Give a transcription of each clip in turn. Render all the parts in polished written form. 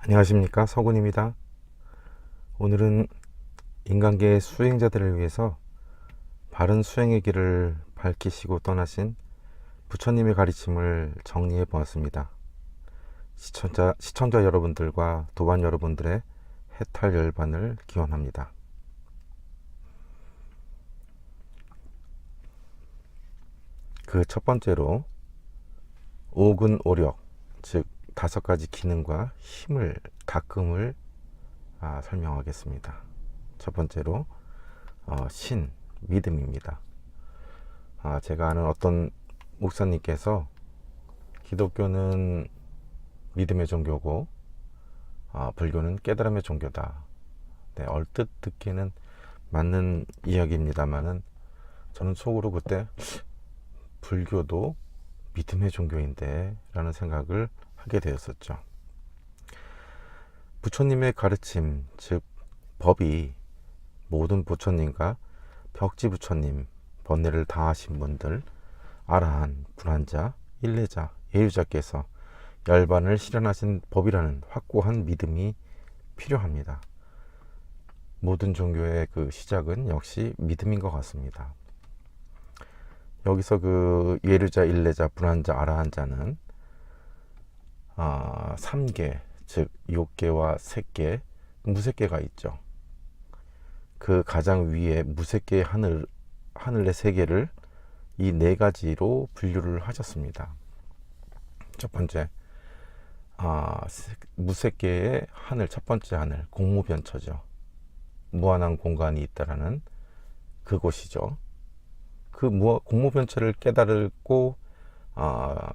안녕하십니까, 서군입니다. 오늘은 인간계의 수행자들을 위해서 바른 수행의 길을 밝히시고 떠나신 부처님의 가르침을 정리해 보았습니다. 시청자 여러분들과 도반 여러분들의 해탈 열반을 기원합니다. 그 첫 번째로 오근 오력, 즉 5가지 기능과 힘을 닦음을 설명하겠습니다. 첫 번째로 신, 믿음입니다. 제가 아는 어떤 목사님께서 기독교는 믿음의 종교고 불교는 깨달음의 종교다. 네, 얼뜻 듣기는 맞는 이야기입니다만은 저는 속으로 그때 불교도 믿음의 종교인데 라는 생각을 하게 되었었죠. 부처님의 가르침, 즉 법이 모든 부처님과 벽지 부처님, 번뇌를 다하신 분들, 아라한, 불환자, 일례자, 예유자께서 열반을 실현하신 법이라는 확고한 믿음이 필요합니다. 모든 종교의 그 시작은 역시 믿음인 것 같습니다. 여기서 그 예류자, 일례자, 불환자, 아라한자는 3계, 즉 욕계와 색계, 무색계가 있죠. 그 가장 위에 무색계의 하늘의 세계를 이 4가지로 분류를 하셨습니다. 첫 번째, 무색계의 하늘, 첫 번째 하늘, 공무변처죠. 무한한 공간이 있다라는 그곳이죠. 그 공무변처를 깨달고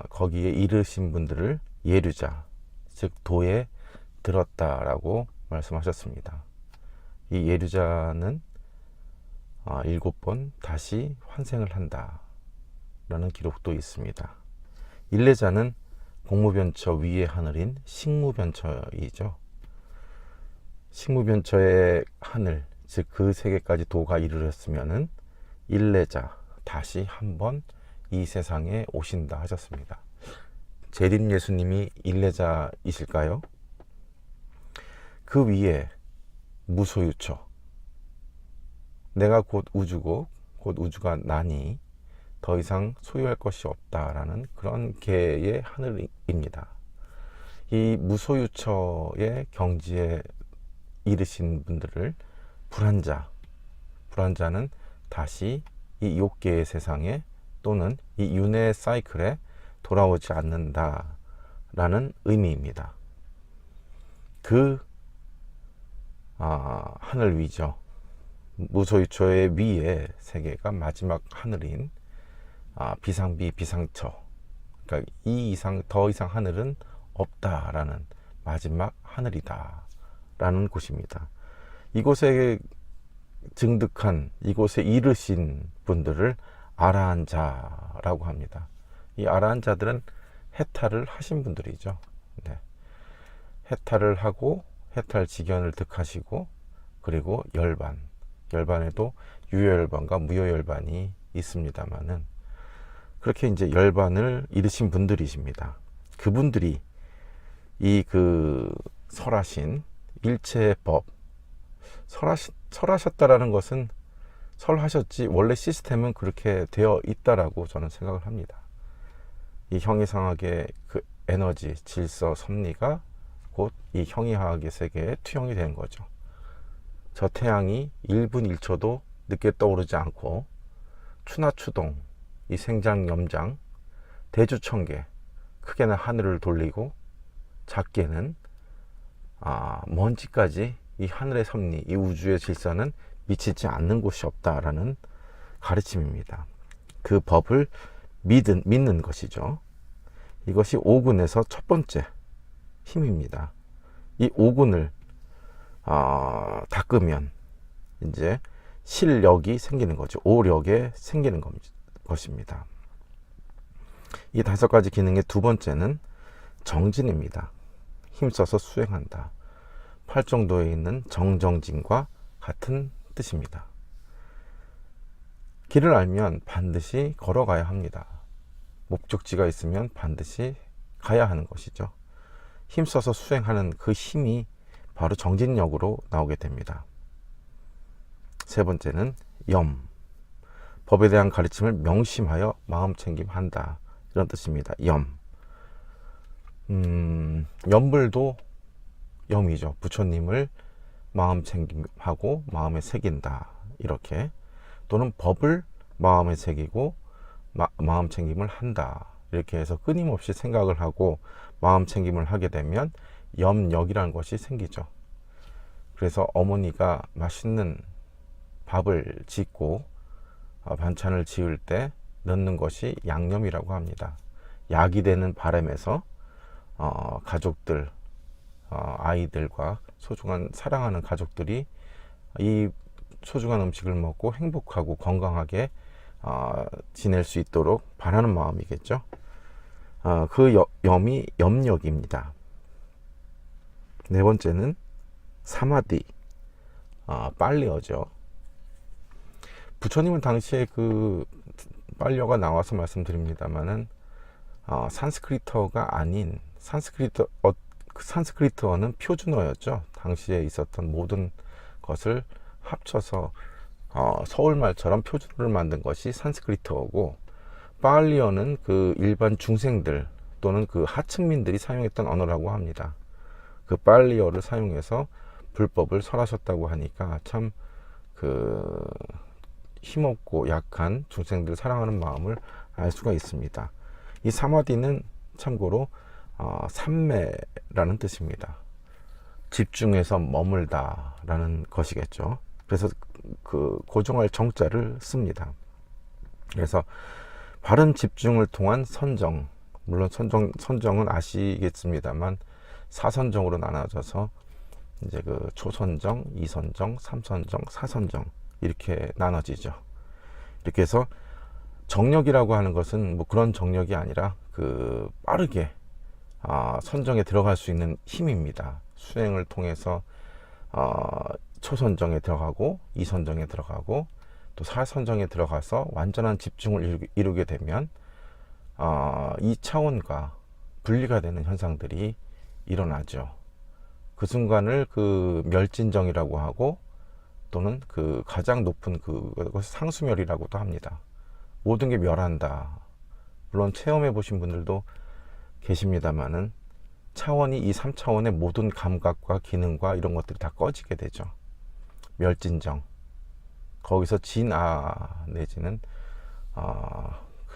거기에 이르신 분들을 예류자, 즉 도에 들었다라고 말씀하셨습니다. 이 예류자는 7번 다시 환생을 한다 라는 기록도 있습니다. 일례자는 공무변처 위의 하늘인 식무변처이죠. 식무변처의 하늘, 즉 그 세계까지 도가 이르렀으면은 일례자, 다시 한번 이 세상에 오신다 하셨습니다. 재림 예수님이 일례자이실까요? 그 위에 무소유처, 내가 곧 우주고 곧 우주가 나니 더 이상 소유할 것이 없다라는 그런 계의 하늘입니다. 이 무소유처의 경지에 이르신 분들을 불환자는 다시 이 욕계의 세상에 또는 이 윤회 사이클에 돌아오지 않는다라는 의미입니다. 그 하늘 위죠. 무소유처의 위에 세계가 마지막 하늘인 비상비 비상처, 그러니까 더 이상 하늘은 없다라는 마지막 하늘이다라는 곳입니다. 이곳에 증득한, 이곳에 이르신 분들을 아라한자라고 합니다. 이 아라한자들은 해탈을 하신 분들이죠. 네. 해탈을 하고 해탈 지견을 득하시고, 그리고 열반에도 유효열반과 무효열반이 있습니다만은 그렇게 이제 열반을 이루신 분들이십니다. 그분들이 이 그 설하신 일체의 법, 설하셨다라는 것은 설하셨지 원래 시스템은 그렇게 되어 있다라고 저는 생각을 합니다. 이 형이상학의 그 에너지, 질서, 섭리가 곧 이 형이하학의 세계에 투영이 되는 거죠. 저 태양이 1분 1초도 늦게 떠오르지 않고 추나추동, 이 생장염장, 대주청계, 크게는 하늘을 돌리고 작게는 먼지까지 이 하늘의 섭리, 이 우주의 질서는 미치지 않는 곳이 없다라는 가르침입니다. 그 법을 믿는 것이죠. 이것이 오군에서 첫 번째 힘입니다. 이 오군을 닦으면 이제 실력이 생기는 거죠. 오력에 생기는 것입니다. 이 5가지 기능의 두 번째는 정진입니다. 힘써서 수행한다. 팔정도에 있는 정정진과 같은 뜻입니다. 길을 알면 반드시 걸어가야 합니다. 목적지가 있으면 반드시 가야 하는 것이죠. 힘써서 수행하는 그 힘이 바로 정진력으로 나오게 됩니다. 세 번째는 염. 법에 대한 가르침을 명심하여 마음챙김한다. 이런 뜻입니다. 염. 염불도 염이죠. 부처님을 마음챙김하고 마음에 새긴다. 이렇게. 또는 법을 마음에 새기고 마음챙김을 한다. 이렇게 해서 끊임없이 생각을 하고 마음챙김을 하게 되면 염력이라는 것이 생기죠. 그래서 어머니가 맛있는 밥을 짓고 반찬을 지을 때 넣는 것이 양념이라고 합니다. 약이 되는 바람에서 가족들, 아이들과 소중한 사랑하는 가족들이 이 소중한 음식을 먹고 행복하고 건강하게 지낼 수 있도록 바라는 마음이겠죠. 그 염이 염력입니다. 네 번째는 사마디, 빨리어죠. 부처님은 당시에 그 빨리어가 나와서 말씀드립니다만은 산스크리트어가 아닌 산스크리트어는 표준어였죠. 당시에 있었던 모든 것을 합쳐서 서울말처럼 표준어를 만든 것이 산스크리트어고, 빨리어는 그 일반 중생들 또는 그 하층민들이 사용했던 언어라고 합니다. 그 빨리어를 사용해서 불법을 설하셨다고 하니까 참 그 힘없고 약한 중생들을 사랑하는 마음을 알 수가 있습니다. 이 사마디는 참고로 삼매라는 뜻입니다. 집중해서 머물다 라는 것이겠죠. 그래서 그 고정할 정자를 씁니다. 그래서 바른 집중을 통한 선정, 물론 선정은 아시겠습니다만 사선정으로 나눠져서 이제 그 초선정, 이선정, 삼선정, 사선정 이렇게 나눠지죠. 이렇게 해서 정력이라고 하는 것은 뭐 그런 정력이 아니라 그 빠르게 선정에 들어갈 수 있는 힘입니다. 수행을 통해서 초선정에 들어가고 이선정에 들어가고 또 사선정에 들어가서 완전한 집중을 이루게 되면 이 차원과 분리가 되는 현상들이 일어나죠. 그 순간을 그 멸진정이라고 하고, 또는 그 가장 높은 그것을 상수멸이라고도 합니다. 모든 게 멸한다. 물론 체험해 보신 분들도 계십니다만은 차원이 이 3차원의 모든 감각과 기능과 이런 것들이 다 꺼지게 되죠. 멸진정. 거기서 진아 내지는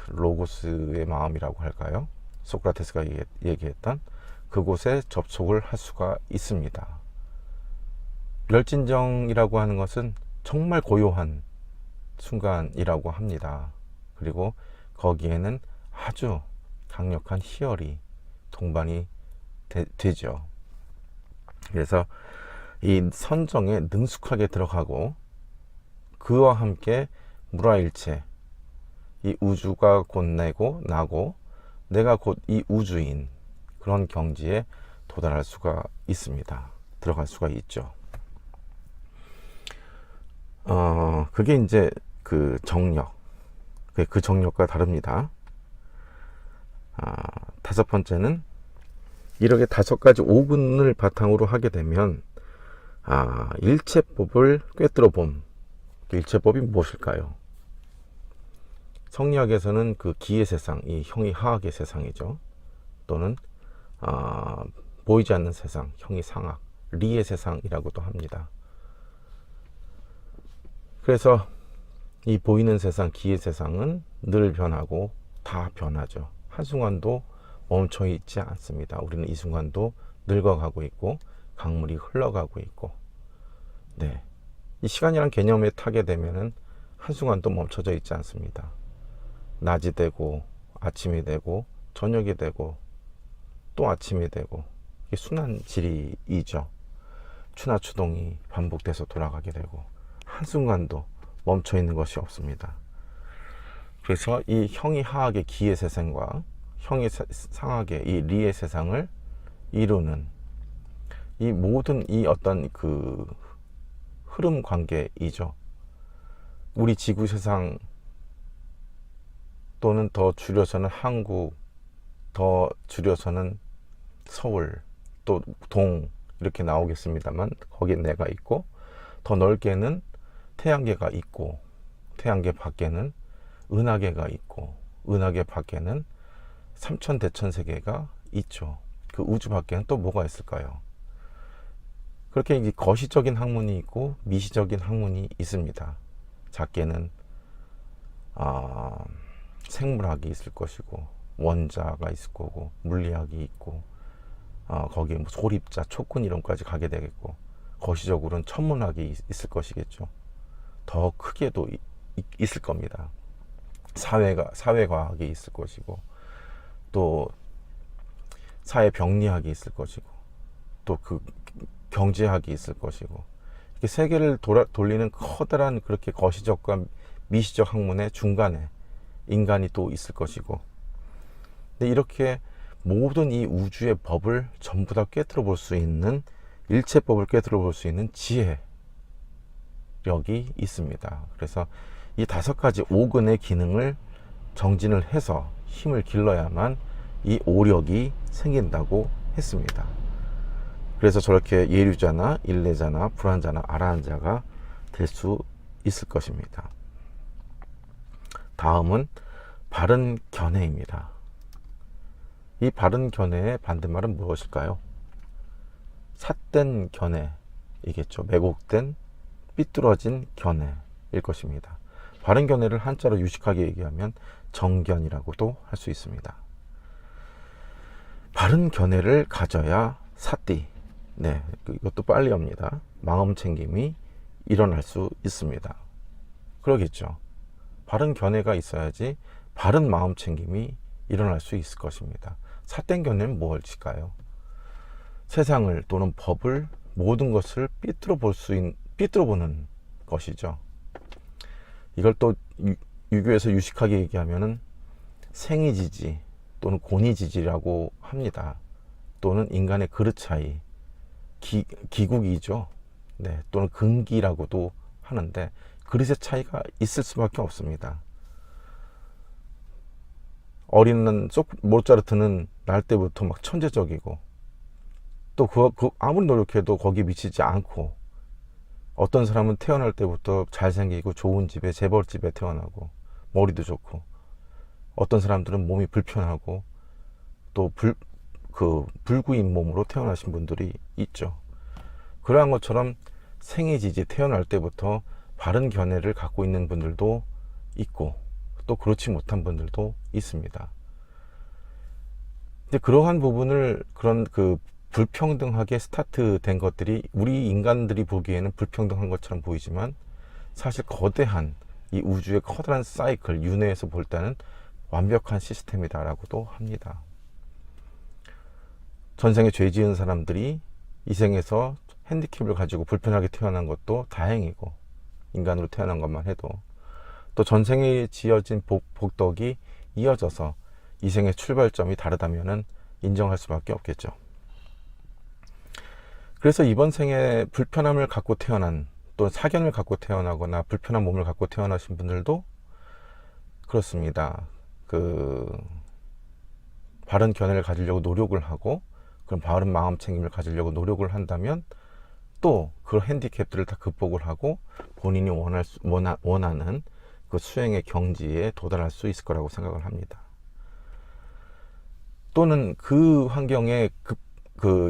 로고스의 마음이라고 할까요? 소크라테스가 얘기했던 그곳에 접속을 할 수가 있습니다. 멸진정이라고 하는 것은 정말 고요한 순간이라고 합니다. 그리고 거기에는 아주 강력한 희열이 동반이 되죠. 그래서 이 선정에 능숙하게 들어가고 그와 함께 무라일체, 이 우주가 곧 내고 나고 내가 곧 이 우주인, 그런 경지에 도달할 수가 있습니다. 들어갈 수가 있죠. 그게 이제 그 정력, 그 정력과 다릅니다. 다섯 번째는 이렇게 5가지 오근을 바탕으로 하게 되면 일체법을 꿰뚫어 봄. 일체법이 무엇일까요? 성리학에서는 그 기의 세상, 이 형이 하악의 세상이죠. 또는 보이지 않는 세상, 형이 상악, 리의 세상이라고도 합니다. 그래서 이 보이는 세상, 기의 세상은 늘 변하고 다 변하죠. 한순간도 멈춰 있지 않습니다. 우리는 이 순간도 늙어가고 있고 강물이 흘러가고 있고, 네, 이 시간이란 개념에 타게 되면은 한순간도 멈춰져 있지 않습니다. 낮이 되고 아침이 되고 저녁이 되고 또 아침이 되고, 이게 순환질이죠. 추나추동이 반복돼서 돌아가게 되고 한순간도 멈춰 있는 것이 없습니다. 그래서 이 형이 하악의 기의 세상과 형이 상악의 이 리의 세상을 이루는 이 모든 이 어떤 그 흐름 관계이죠. 우리 지구 세상 또는 더 줄여서는 한국, 더 줄여서는 서울, 또 동 이렇게 나오겠습니다만 거기에 내가 있고, 더 넓게는 태양계가 있고, 태양계 밖에는 은하계가 있고, 은하계 밖에는 삼천대천세계가 있죠. 그 우주 밖에는 또 뭐가 있을까요? 그렇게 이제 거시적인 학문이 있고 미시적인 학문이 있습니다. 작게는 생물학이 있을 것이고, 원자가 있을 거고, 물리학이 있고, 거기에 뭐 소립자, 촉군 이론까지 가게 되겠고, 거시적으로는 천문학이 있을 것이겠죠. 더 크게도 있을 겁니다. 사회과학이 있을 것이고, 또 사회병리학이 있을 것이고, 또 그 경제학이 있을 것이고, 이렇게 세계를 돌리는 커다란 그렇게 거시적과 미시적 학문의 중간에 인간이 또 있을 것이고, 근데 이렇게 모든 이 우주의 법을 전부 다 꿰뚫어 볼 수 있는, 일체법을 꿰뚫어 볼 수 있는 지혜력이 있습니다. 그래서 이 5가지 오근의 기능을 정진을 해서 힘을 길러야만 이 오력이 생긴다고 했습니다. 그래서 저렇게 예류자나 일례자나 불환자나 아라한자가 될 수 있을 것입니다. 다음은 바른 견해입니다. 이 바른 견해의 반대말은 무엇일까요? 삿된 견해이겠죠. 왜곡된 삐뚤어진 견해일 것입니다. 바른 견해를 한자로 유식하게 얘기하면 정견이라고도 할 수 있습니다. 바른 견해를 가져야 사띠, 네, 이것도 빨리 합니다. 마음 챙김이 일어날 수 있습니다. 그러겠죠. 바른 견해가 있어야지 바른 마음 챙김이 일어날 수 있을 것입니다. 삿된 견해는 무엇일까요? 세상을 또는 법을, 모든 것을 삐뚤어 보는 것이죠. 이걸 또 유교에서 유식하게 얘기하면은 생이지지 또는 고니지지라고 합니다. 또는 인간의 그릇 차이, 기국이죠. 네, 또는 근기라고도 하는데, 그릇의 차이가 있을 수밖에 없습니다. 어린은 모차르트는 날 때부터 막 천재적이고, 또 아무리 노력해도 거기에 미치지 않고, 어떤 사람은 태어날 때부터 잘생기고 좋은 집에, 재벌집에 태어나고 머리도 좋고, 어떤 사람들은 몸이 불편하고 또 불구인 몸으로 태어나신 분들이 있죠. 그러한 것처럼 생이지지, 태어날 때부터 바른 견해를 갖고 있는 분들도 있고, 또 그렇지 못한 분들도 있습니다. 근데 그러한 부분을, 그런 불평등하게 스타트된 것들이 우리 인간들이 보기에는 불평등한 것처럼 보이지만, 사실 거대한 이 우주의 커다란 사이클, 윤회에서 볼 때는 완벽한 시스템이다라고도 합니다. 전생에 죄 지은 사람들이 이 생에서 핸디캡을 가지고 불편하게 태어난 것도 다행이고, 인간으로 태어난 것만 해도, 또 전생에 지어진 복덕이 이어져서 이 생의 출발점이 다르다면은 인정할 수밖에 없겠죠. 그래서 이번 생에 불편함을 갖고 태어난, 또 사견을 갖고 태어나거나 불편한 몸을 갖고 태어나신 분들도 그렇습니다. 바른 견해를 가지려고 노력을 하고, 그런 바른 마음 챙김을 가지려고 노력을 한다면, 또 그 핸디캡들을 다 극복을 하고 본인이 원하는 그 수행의 경지에 도달할 수 있을 거라고 생각을 합니다. 또는 그 환경에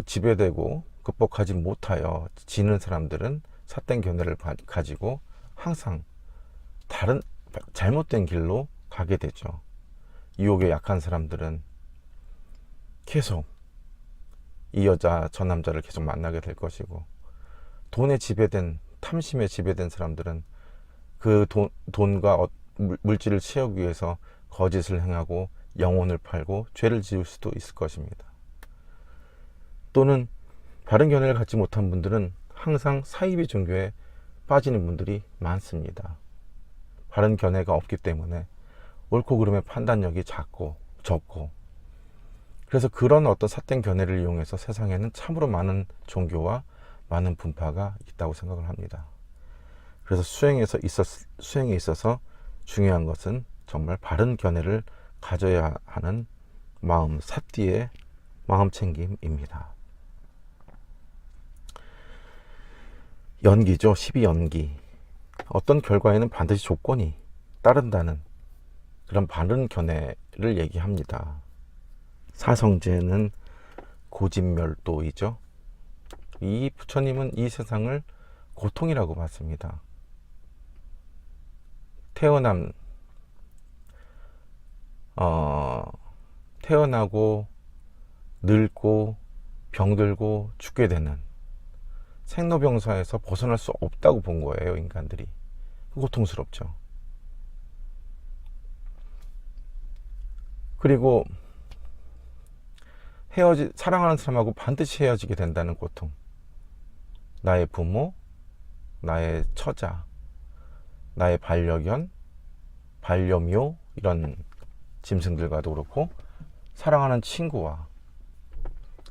지배되고 극복하지 못하여 지는 사람들은 삿된 견해를 가지고 항상 다른 잘못된 길로 가게 되죠. 유혹에 약한 사람들은 계속 이 여자 저 남자를 계속 만나게 될 것이고, 돈에 지배된, 탐심에 지배된 사람들은 그 돈과 물질을 채우기 위해서 거짓을 행하고 영혼을 팔고 죄를 지을 수도 있을 것입니다. 또는 바른 견해를 갖지 못한 분들은 항상 사이비 종교에 빠지는 분들이 많습니다. 바른 견해가 없기 때문에 옳고 그름의 판단력이 적고, 그래서 그런 어떤 삿된 견해를 이용해서 세상에는 참으로 많은 종교와 많은 분파가 있다고 생각을 합니다. 그래서 수행에 있어서 중요한 것은 정말 바른 견해를 가져야 하는 마음, 삿디의 마음 챙김입니다. 연기죠. 12연기. 어떤 결과에는 반드시 조건이 따른다는 그런 바른 견해를 얘기합니다. 사성제는 고진멸도이죠. 이 부처님은 이 세상을 고통이라고 봤습니다. 태어나고 늙고 병들고 죽게 되는 생로병사에서 벗어날 수 없다고 본 거예요. 인간들이. 고통스럽죠. 그리고 사랑하는 사람하고 반드시 헤어지게 된다는 고통. 나의 부모, 나의 처자, 나의 반려견, 반려묘, 이런 짐승들과도 그렇고, 사랑하는 친구와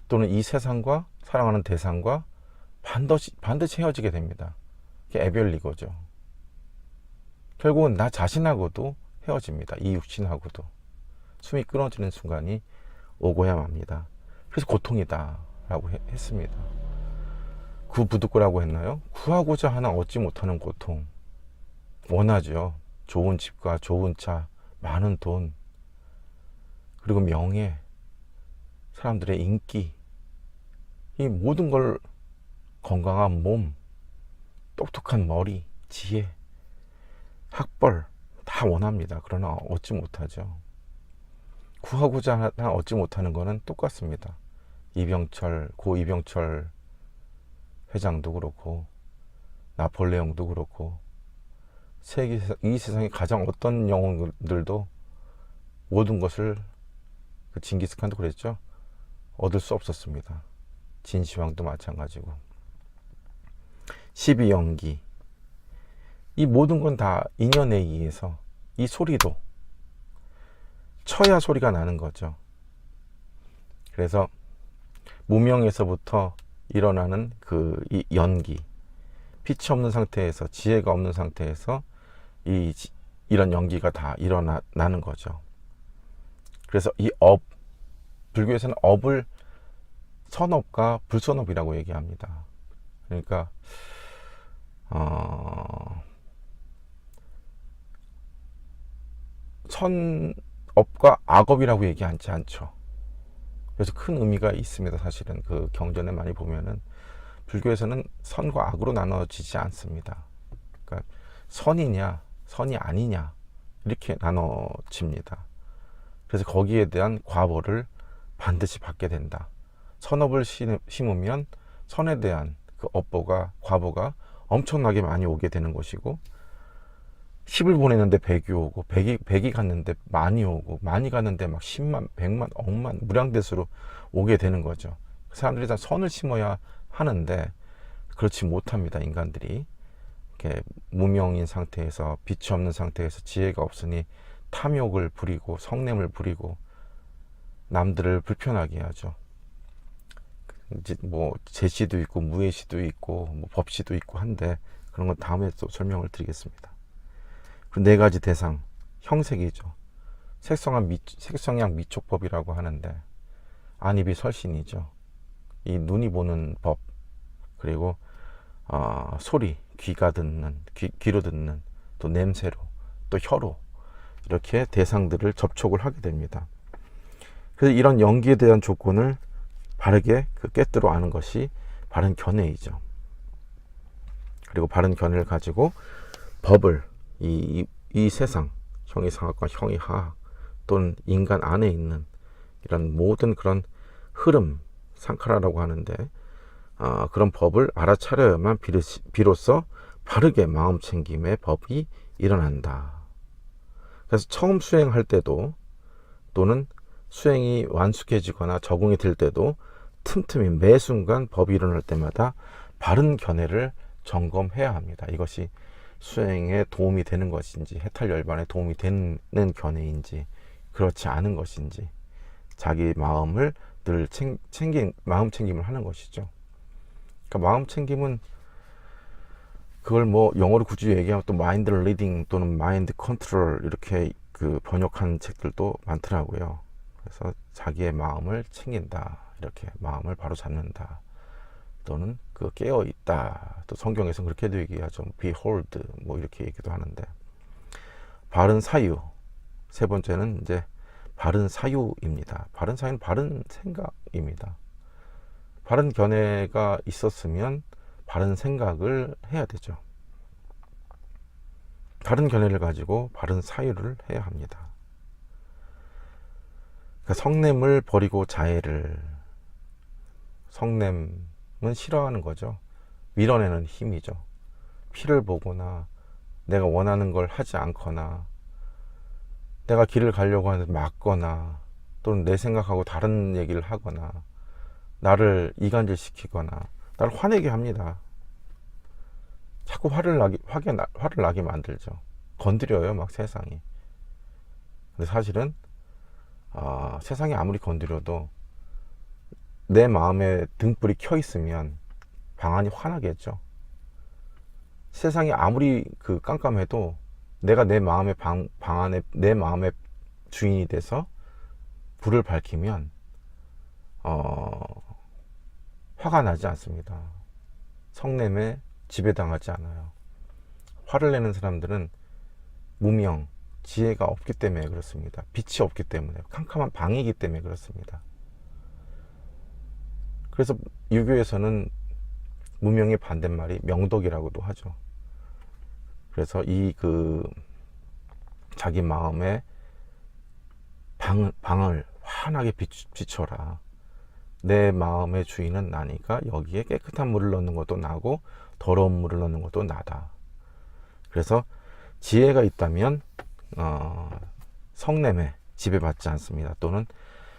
또는 이 세상과 사랑하는 대상과 반드시 헤어지게 됩니다. 그게 에별리거죠. 결국은 나 자신하고도 헤어집니다. 이 육신하고도. 숨이 끊어지는 순간이 오고야 맙니다. 그래서 고통이다 라고 했습니다. 구부득구라고 했나요? 구하고자 하나 얻지 못하는 고통. 원하죠. 좋은 집과 좋은 차, 많은 돈, 그리고 명예, 사람들의 인기, 이 모든 걸, 건강한 몸, 똑똑한 머리, 지혜, 학벌 다 원합니다. 그러나 얻지 못하죠. 구하고자 하나 얻지 못하는 거는 똑같습니다. 고 이병철 회장도 그렇고, 나폴레옹도 그렇고, 이 세상에 가장 어떤 영웅들도 모든 것을, 징기스칸도 그랬죠. 얻을 수 없었습니다. 진시황도 마찬가지고. 12연기. 이 모든 건 다 인연에 의해서, 이 소리도 쳐야 소리가 나는 거죠. 그래서 무명에서부터 일어나는 이 연기, 빛이 없는 상태에서, 지혜가 없는 상태에서 이런 연기가 다 일어나는 거죠. 그래서 이 불교에서는 업을 선업과 불선업이라고 얘기합니다. 그러니까 선업과 악업이라고 얘기하지 않죠. 그래서 큰 의미가 있습니다. 사실은 그 경전에 많이 보면은 불교에서는 선과 악으로 나눠지지 않습니다. 그러니까 선이냐 선이 아니냐 이렇게 나눠집니다. 그래서 거기에 대한 과보를 반드시 받게 된다. 선업을 심으면 선에 대한 그 과보가 엄청나게 많이 오게 되는 것이고, 10을 보내는데 100이 오고, 100이 갔는데 많이 오고, 많이 갔는데 막 10만, 100만, 억만, 무량대수로 오게 되는 거죠. 사람들이 다 선을 심어야 하는데 그렇지 못합니다. 인간들이 이렇게 무명인 상태에서, 빛이 없는 상태에서, 지혜가 없으니 탐욕을 부리고 성냄을 부리고 남들을 불편하게 하죠. 이제 뭐 제시도 있고 무예시도 있고 뭐 법시도 있고 한데, 그런 건 다음에 또 설명을 드리겠습니다. 그 네 가지 대상, 형색이죠. 색성향 미촉법이라고 하는데, 안입이 설신이죠. 이 눈이 보는 법, 그리고 소리, 귀로 듣는, 또 냄새로, 또 혀로, 이렇게 대상들을 접촉을 하게 됩니다. 그래서 이런 연기에 대한 조건을 바르게 깨뜨려 아는 것이 바른 견해이죠. 그리고 바른 견해를 가지고 법을, 이 세상, 형이상학과 형이하학 또는 인간 안에 있는 이런 모든 그런 흐름, 상카라라고 하는데, 그런 법을 알아차려야만 비로소 바르게 마음챙김의 법이 일어난다. 그래서 처음 수행할 때도, 또는 수행이 완숙해지거나 적응이 될 때도 틈틈이 매 순간 법이 일어날 때마다 바른 견해를 점검해야 합니다. 이것이 수행에 도움이 되는 것인지, 해탈열반에 도움이 되는 견해인지, 그렇지 않은 것인지, 자기 마음을 늘 마음 챙김을 하는 것이죠. 그러니까 마음 챙김은, 그걸 뭐 영어로 굳이 얘기하면 또 마인드 리딩 또는 마인드 컨트롤, 이렇게 번역한 책들도 많더라고요. 그래서 자기의 마음을 챙긴다, 이렇게 마음을 바로 잡는다, 또는 그 깨어 있다. 또 성경에서는 그렇게도 얘기하죠. behold 뭐 이렇게 얘기도 하는데, 바른 사유. 세 번째는 이제 바른 사유입니다. 바른 사유는 바른 생각입니다. 바른 견해가 있었으면 바른 생각을 해야 되죠. 바른 견해를 가지고 바른 사유를 해야 합니다. 그러니까 성냄을 버리고 자애를. 성냄은 싫어하는 거죠. 밀어내는 힘이죠. 피를 보거나 내가 원하는 걸 하지 않거나 내가 길을 가려고 하는데 막거나 또는 내 생각하고 다른 얘기를 하거나 나를 이간질시키거나 나를 화내게 합니다. 자꾸 화를 나게 만들죠. 건드려요, 막 세상이. 근데 사실은 세상이 아무리 건드려도 내 마음에 등불이 켜 있으면 방안이 환하겠죠. 세상이 아무리 깜깜해도 내가 내 마음의 방 안에 내 마음의 주인이 돼서 불을 밝히면 화가 나지 않습니다. 성냄에 지배당하지 않아요. 화를 내는 사람들은 무명, 지혜가 없기 때문에 그렇습니다. 빛이 없기 때문에, 캄캄한 방이기 때문에 그렇습니다. 그래서 유교에서는 무명의 반대말이 명덕이라고도 하죠. 그래서 자기 마음에 방을 환하게 비춰라. 내 마음의 주인은 나니까 여기에 깨끗한 물을 넣는 것도 나고 더러운 물을 넣는 것도 나다. 그래서 지혜가 있다면 성냄에 지배받지 않습니다. 또는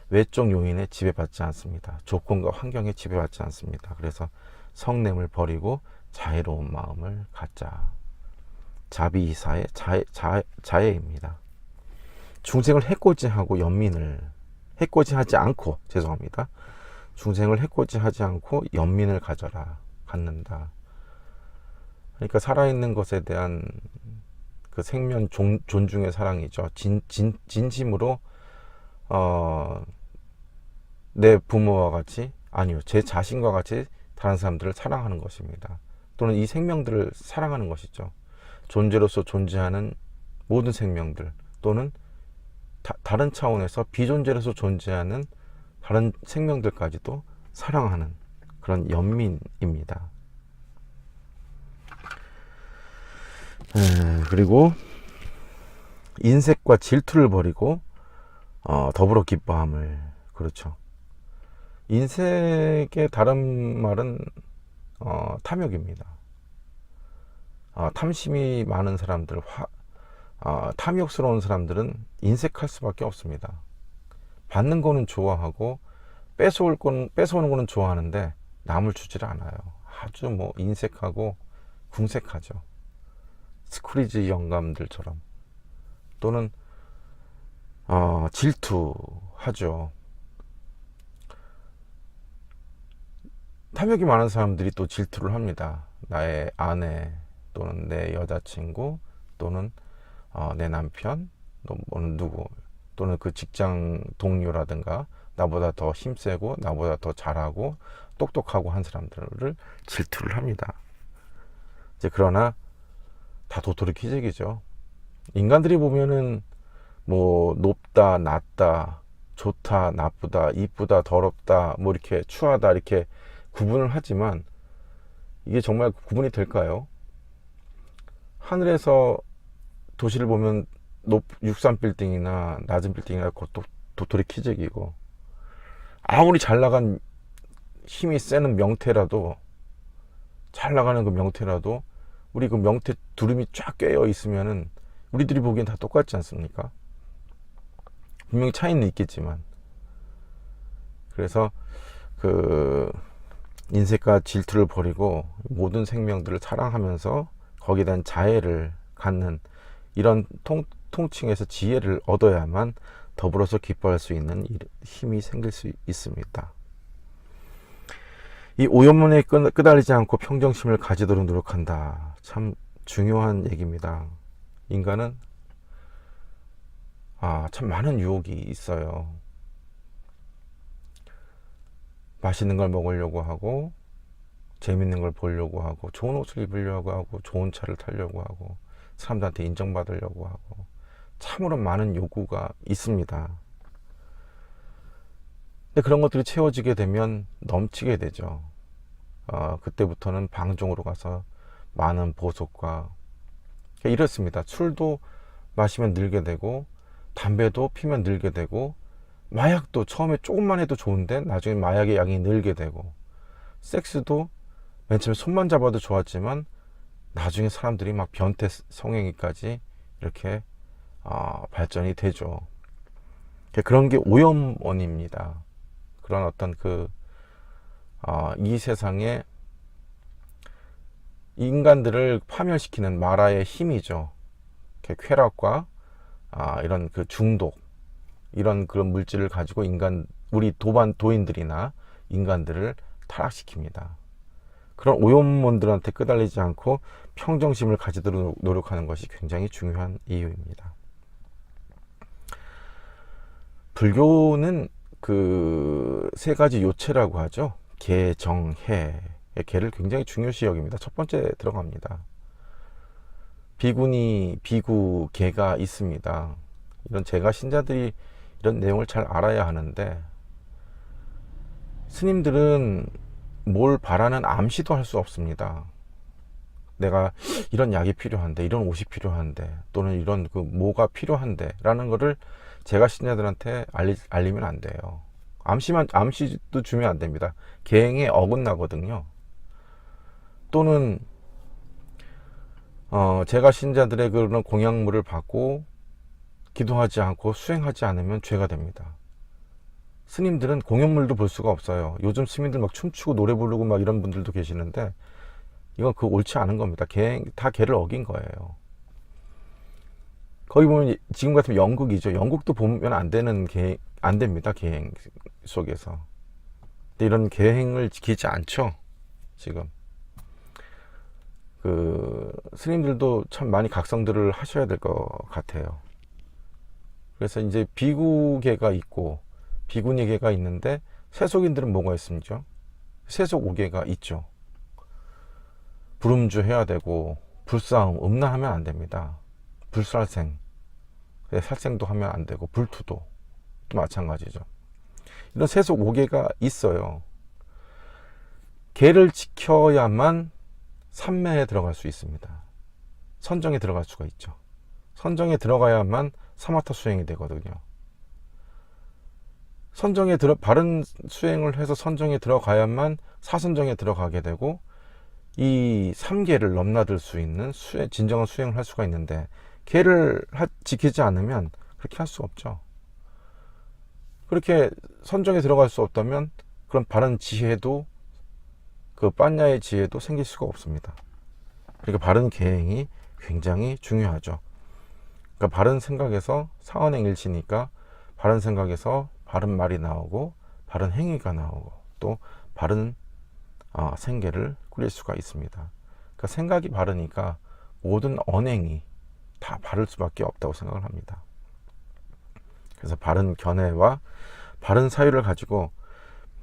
외적 요인에 지배받지 않습니다. 조건과 환경에 지배받지 않습니다. 그래서 성냄을 버리고 자애로운 마음을 갖자. 자비이사의 자애입니다. 중생을 해코지하고 해코지하지 않고, 죄송합니다. 중생을 해코지하지 않고 연민을 갖는다. 그러니까 살아있는 것에 대한 그 생명 존중의 사랑이죠. 진심으로 내 부모와 같이, 아니요, 제 자신과 같이 다른 사람들을 사랑하는 것입니다. 또는 이 생명들을 사랑하는 것이죠. 존재로서 존재하는 모든 생명들, 또는 다른 차원에서 비존재로서 존재하는 다른 생명들까지도 사랑하는 그런 연민입니다. 그리고 인색과 질투를 버리고 더불어 기뻐함을. 그렇죠. 인색의 다른 말은 탐욕입니다. 탐심이 많은 사람들, 탐욕스러운 사람들은 인색할 수밖에 없습니다. 받는 거는 좋아하고 뺏어오는 거는 좋아하는데 남을 주질 않아요. 아주 인색하고 궁색하죠. 스크리지 영감들처럼. 또는 질투하죠. 탐욕이 많은 사람들이 또 질투를 합니다. 나의 아내 또는 내 여자친구 또는 내 남편 또는 누구, 또는 그 직장 동료라든가 나보다 더 힘세고 나보다 더 잘하고 똑똑하고 한 사람들을 질투를 합니다. 이제 그러나 다 도토리 키재기죠. 인간들이 보면은 높다, 낮다, 좋다, 나쁘다, 이쁘다, 더럽다, 이렇게 추하다, 이렇게 구분을 하지만 이게 정말 구분이 될까요? 하늘에서 도시를 보면 63 빌딩이나 낮은 빌딩이나 그것도 도토리 키재기고, 아무리 잘 나간 힘이 세는 명태라도, 잘 나가는 그 명태라도 우리 그 명태 두름이 쫙 꿰어 있으면은 우리들이 보기엔 다 똑같지 않습니까? 분명히 차이는 있겠지만. 그래서 인색과 질투를 버리고 모든 생명들을 사랑하면서 거기에 대한 자애를 갖는 이런 통칭에서 지혜를 얻어야만 더불어서 기뻐할 수 있는 힘이 생길 수 있습니다. 이 오염문에 끄달리지 않고 평정심을 가지도록 노력한다. 참 중요한 얘기입니다. 인간은 참 많은 유혹이 있어요. 맛있는 걸 먹으려고 하고, 재밌는 걸 보려고 하고, 좋은 옷을 입으려고 하고, 좋은 차를 타려고 하고, 사람들한테 인정받으려고 하고, 참으로 많은 요구가 있습니다. 근데 그런 것들이 채워지게 되면 넘치게 되죠. 그때부터는 방종으로 가서 많은 보석과, 이렇습니다. 술도 마시면 늘게 되고, 담배도 피면 늘게 되고, 마약도 처음에 조금만 해도 좋은데 나중에 마약의 양이 늘게 되고, 섹스도 맨 처음에 손만 잡아도 좋았지만 나중에 사람들이 막 변태 성행위까지 이렇게 발전이 되죠. 그런 게 오염원입니다. 그런 어떤 이 세상에 인간들을 파멸시키는 마라의 힘이죠. 쾌락과 이런 중독, 이런 그런 물질을 가지고 우리 도인들이나 인간들을 타락시킵니다. 그런 오염원들한테 끄달리지 않고 평정심을 가지도록 노력하는 것이 굉장히 중요한 이유입니다. 불교는 세 가지 요체라고 하죠. 계, 정, 해. 계를 굉장히 중요시 여깁니다. 첫 번째 들어갑니다. 비구니, 비구, 계가 있습니다. 이런 제가 신자들이 이런 내용을 잘 알아야 하는데, 스님들은 뭘 바라는 암시도 할 수 없습니다. 내가 이런 약이 필요한데, 이런 옷이 필요한데, 또는 이런 뭐가 필요한데 라는 거를 제가 신자들한테 알리면 안 돼요. 암시도 주면 안 됩니다. 계행에 어긋나거든요. 또는 제가 신자들의 그런 공약물을 받고 기도하지 않고 수행하지 않으면 죄가 됩니다. 스님들은 공연물도 볼 수가 없어요. 요즘 스님들 막 춤추고 노래 부르고 막 이런 분들도 계시는데, 이건 옳지 않은 겁니다. 다 계를 어긴 거예요. 거기 보면 지금 같으면 연극이죠. 연극도 보면 안 됩니다. 계행 속에서. 근데 이런 계행을 지키지 않죠. 지금 스님들도 참 많이 각성들을 하셔야 될 것 같아요. 그래서 이제 비구계가 있고 비구니계가 있는데, 세속인들은 뭐가 있습니까? 세속 5계가 있죠. 불음주 해야 되고, 불싸움, 음란하면 안 됩니다. 불살생, 살생도 하면 안 되고, 불투도 또 마찬가지죠. 이런 세속 5계가 있어요. 계를 지켜야만 삼매에 들어갈 수 있습니다. 선정에 들어갈 수가 있죠. 선정에 들어가야만 사마타 수행이 되거든요. 바른 수행을 해서 선정에 들어가야만 사선정에 들어가게 되고, 이 3계를 넘나들 수 있는 진정한 수행을 할 수가 있는데, 계를 지키지 않으면 그렇게 할 수 없죠. 그렇게 선정에 들어갈 수 없다면 그런 바른 지혜도, 빠냐의 지혜도 생길 수가 없습니다. 그러니까 바른 계행이 굉장히 중요하죠. 그러니까 바른 생각에서 사언행 일치니까, 바른 생각에서 바른 말이 나오고 바른 행위가 나오고 또 바른 생계를 꾸릴 수가 있습니다. 그러니까 생각이 바르니까 모든 언행이 다 바를 수밖에 없다고 생각을 합니다. 그래서 바른 견해와 바른 사유를 가지고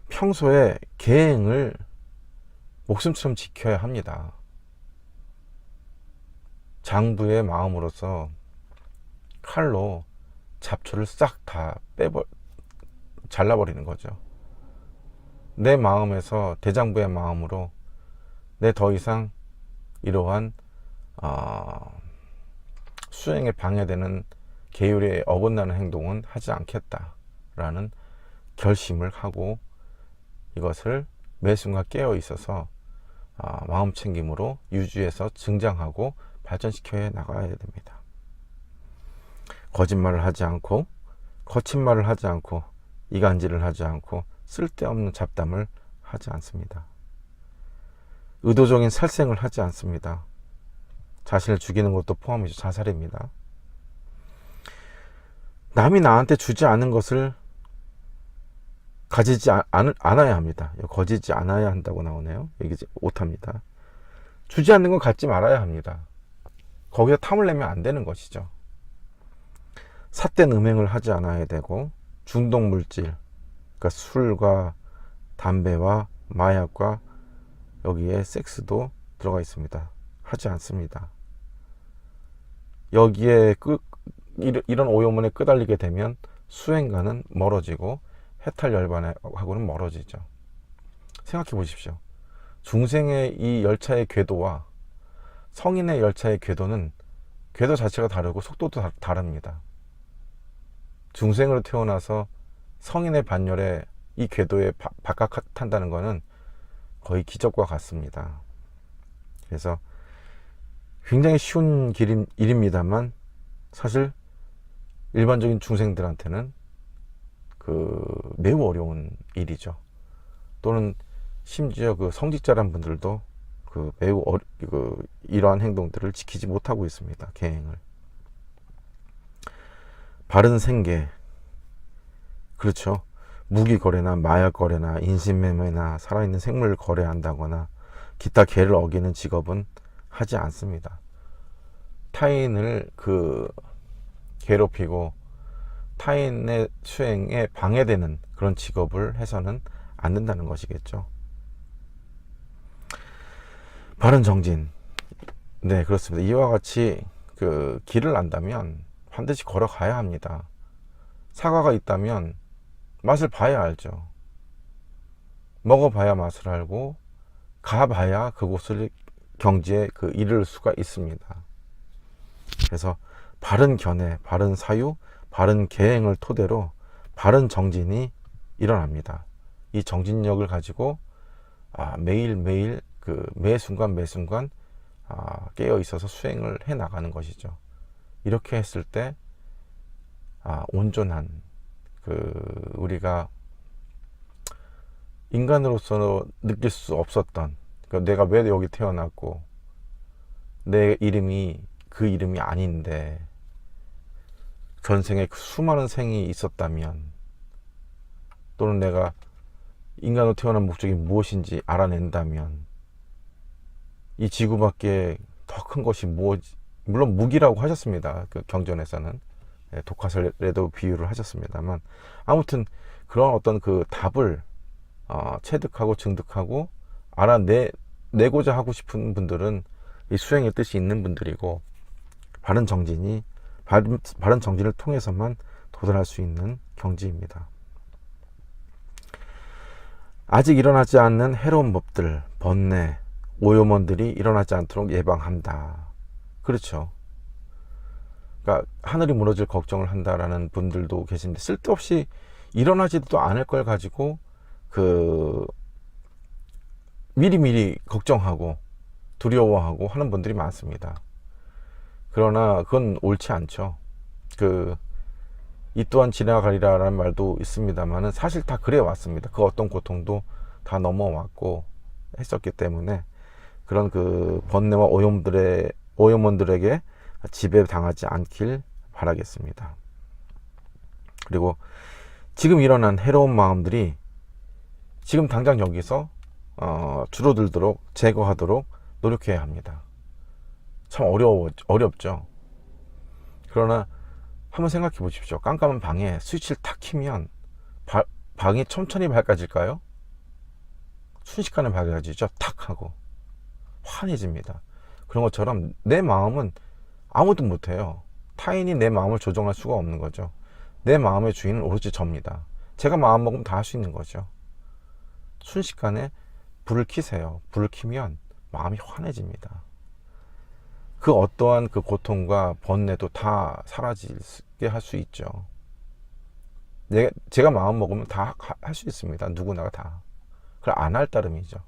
평소에 계행을 목숨처럼 지켜야 합니다. 장부의 마음으로서 칼로 잡초를 싹 다 잘라버리는 거죠. 내 마음에서, 대장부의 마음으로 내 더 이상 이러한 수행에 방해되는 계율에 어긋나는 행동은 하지 않겠다라는 결심을 하고, 이것을 매 순간 깨어 있어서 마음 챙김으로 유지해서 증장하고 발전시켜 나가야 됩니다. 거짓말을 하지 않고, 거친 말을 하지 않고, 이간질을 하지 않고, 쓸데없는 잡담을 하지 않습니다. 의도적인 살생을 하지 않습니다. 자신을 죽이는 것도 포함이죠. 자살입니다. 남이 나한테 주지 않은 것을 가지지 않아야 합니다. 거지지 않아야 한다고 나오네요. 여기 오타입니다. 주지 않는 건 갖지 말아야 합니다. 거기서 탐을 내면 안 되는 것이죠. 삿된 음행을 하지 않아야 되고, 중독물질, 그러니까 술과 담배와 마약과 여기에 섹스도 들어가 있습니다. 하지 않습니다. 여기에 이런 오요문에 끄달리게 되면 수행과는 멀어지고 해탈열반하고는 멀어지죠. 생각해 보십시오. 중생의 이 열차의 궤도와 성인의 열차의 궤도는 궤도 자체가 다르고 속도도 다릅니다. 중생으로 태어나서 성인의 반열에 이 궤도에 박학한다는 것은 거의 기적과 같습니다. 그래서 굉장히 쉬운 일입니다만 사실 일반적인 중생들한테는 매우 어려운 일이죠. 또는 심지어 성직자란 분들도 매우 이러한 행동들을 지키지 못하고 있습니다. 계행을. 바른 생계, 그렇죠. 무기 거래나 마약 거래나 인신매매나 살아있는 생물을 거래한다거나 기타 계를 어기는 직업은 하지 않습니다. 타인을 괴롭히고 타인의 수행에 방해되는 그런 직업을 해서는 안 된다는 것이겠죠. 바른 정진. 네, 그렇습니다. 이와 같이 길을 안다면 반드시 걸어가야 합니다. 사과가 있다면 맛을 봐야 알죠. 먹어봐야 맛을 알고 가봐야 그곳을 경지에 이를 수가 있습니다. 그래서 바른 견해, 바른 사유, 바른 계행을 토대로 바른 정진이 일어납니다. 이 정진력을 가지고 매일매일 매 순간 깨어 있어서 수행을 해 나가는 것이죠. 이렇게 했을 때 온전한 우리가 인간으로서 느낄 수 없었던 내가 왜 여기 태어났고 내 이름이 그 이름이 아닌데 전생에 수많은 생이 있었다면 또는 내가 인간으로 태어난 목적이 무엇인지 알아낸다면 이 지구밖에 더 큰 것이 물론 무기라고 하셨습니다. 경전에서는 독화설에도 비유를 하셨습니다만 아무튼 그런 어떤 답을 체득하고 증득하고 알아내고자 하고 싶은 분들은 이 수행의 뜻이 있는 분들이고 바른 정진을 통해서만 도달할 수 있는 경지입니다. 아직 일어나지 않는 해로운 법들, 번뇌, 오요먼들이 일어나지 않도록 예방한다. 그렇죠. 그러니까 하늘이 무너질 걱정을 한다라는 분들도 계신데 쓸데없이 일어나지도 않을 걸 가지고 미리미리 걱정하고 두려워하고 하는 분들이 많습니다. 그러나 그건 옳지 않죠. 이 또한 지나가리라라는 말도 있습니다만은 사실 다 그래 왔습니다. 그 어떤 고통도 다 넘어왔고 했었기 때문에 그런 번뇌와 오염원들에게 지배당하지 않길 바라겠습니다. 그리고 지금 일어난 해로운 마음들이 지금 당장 여기서 줄어들도록 제거하도록 노력해야 합니다. 참 어렵죠. 그러나 한번 생각해 보십시오. 깜깜한 방에 스위치를 탁 키면 방이 천천히 밝아질까요? 순식간에 밝아지죠. 탁 하고 환해집니다. 그런 것처럼 내 마음은 아무도 못해요. 타인이 내 마음을 조정할 수가 없는 거죠. 내 마음의 주인은 오로지 접니다. 제가 마음 먹으면 다 할 수 있는 거죠. 순식간에 불을 켜세요. 불을 켜면 마음이 환해집니다. 그 어떠한 고통과 번뇌도 다 사라지게 할 수 있죠. 제가 마음 먹으면 다 할 수 있습니다. 누구나가 다. 그걸 안 할 따름이죠.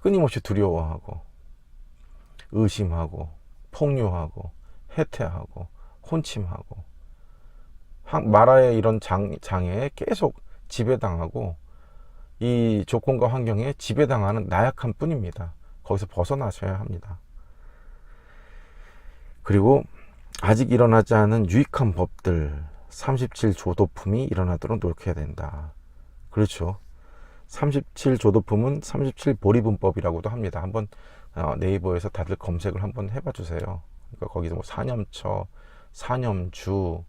끊임없이 두려워하고 의심하고 폭류하고 해태하고 혼침하고 말하의 이런 장애에 계속 지배당하고 이 조건과 환경에 지배당하는 나약한 뿐입니다. 거기서 벗어나셔야 합니다. 그리고 아직 일어나지 않은 유익한 법들 37조도품이 일어나도록 노력해야 된다. 그렇죠. 37조도품은 37보리분법이라고도 합니다. 한번 네이버에서 다들 검색을 한번 해봐 주세요. 그러니까 거기서 사념처, 사념주,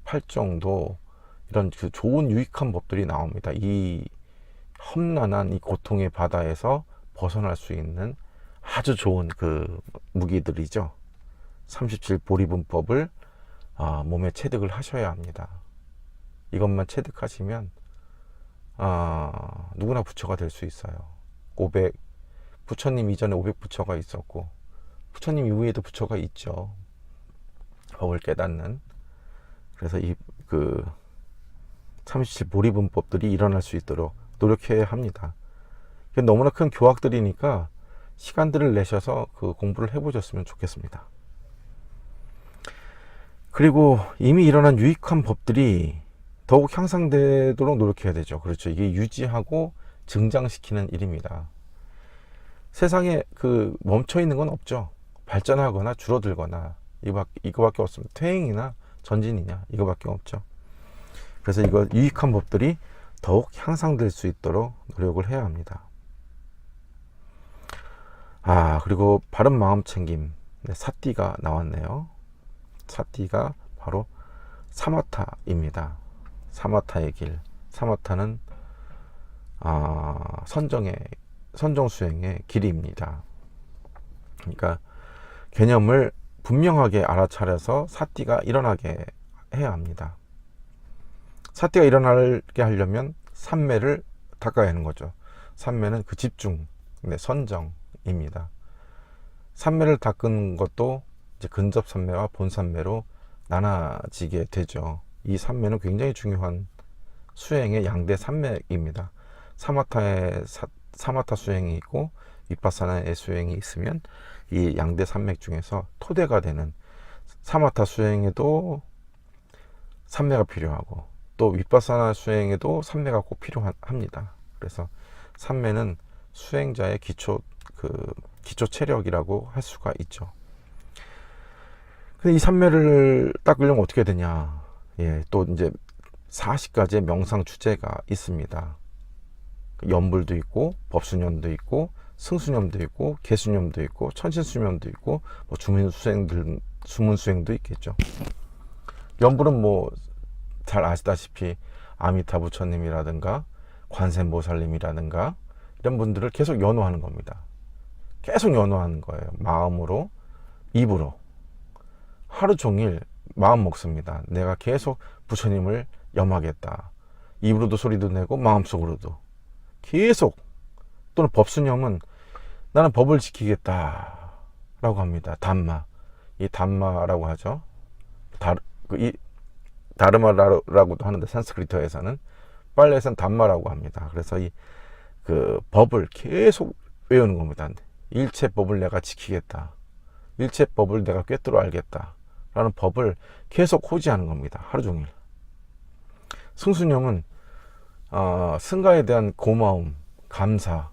팔정도 이런 좋은 유익한 법들이 나옵니다. 이 험난한 이 고통의 바다에서 벗어날 수 있는 아주 좋은 그 무기들이죠. 37 보리분법을 몸에 체득을 하셔야 합니다. 이것만 체득하시면 누구나 부처가 될 수 있어요. 500 부처님 이전에 500 부처가 있었고 부처님 이후에도 부처가 있죠. 법을 깨닫는. 그래서 이 그 37 보리분법들이 일어날 수 있도록 노력해야 합니다. 너무나 큰 교학들이니까 시간들을 내셔서 그 공부를 해보셨으면 좋겠습니다. 그리고 이미 일어난 유익한 법들이 더욱 향상되도록 노력해야 되죠. 그렇죠. 이게 유지하고 증장시키는 일입니다. 세상에 그 멈춰 있는 건 없죠. 발전하거나 줄어들거나 이거밖에 없습니다. 퇴행이나 전진이냐 이거밖에 없죠. 그래서 이거 유익한 법들이 더욱 향상될 수 있도록 노력을 해야 합니다. 그리고 바른 마음 챙김. 사띠가 나왔네요. 사띠가 바로 사마타입니다. 사마타의 길. 사마타는 선정 수행의 길입니다. 그러니까 개념을 분명하게 알아차려서 사띠가 일어나게 해야 합니다. 사띠가 일어나게 하려면 삼매를 닦아야 하는 거죠. 삼매는 그 집중, 선정입니다. 삼매를 닦은 것도 이제 근접 삼매와 본 삼매로 나눠지게 되죠. 이 삼매는 굉장히 중요한 수행의 양대 삼매입니다. 사마타 수행이 있고 위파사나의 수행이 있으면 이 양대 산맥 중에서 토대가 되는 사마타 수행에도 삼매가 필요하고 또 위파사나 수행에도 삼매가 꼭 필요합니다. 그래서 삼매는 수행자의 기초 체력이라고 할 수가 있죠. 근데 이 삼매를 닦으려면 어떻게 되냐? 또 이제 40가지의 명상 주제가 있습니다. 연불도 있고 법수념도 있고 승수념도 있고 개수념도 있고 천신수념도 있고 주문수행도 있겠죠. 연불은 잘 아시다시피 아미타 부처님이라든가 관세음보살님이라든가 이런 분들을 계속 연호하는 겁니다. 계속 연호하는 거예요. 마음으로, 입으로. 하루 종일 마음 먹습니다. 내가 계속 부처님을 염하겠다. 입으로도 소리도 내고 마음속으로도 계속. 또는 법수념은 나는 법을 지키겠다 라고 합니다. 담마. 이 담마라고 하죠. 다르마라고도 하는데 산스크리트어에서는, 빨레에서는 담마라고 합니다. 그래서 그 법을 계속 외우는 겁니다. 일체법을 내가 지키겠다. 일체법을 내가 꿰뚫어 알겠다 라는 법을 계속 호지하는 겁니다. 하루 종일. 승수념은 승가에 대한 고마움, 감사,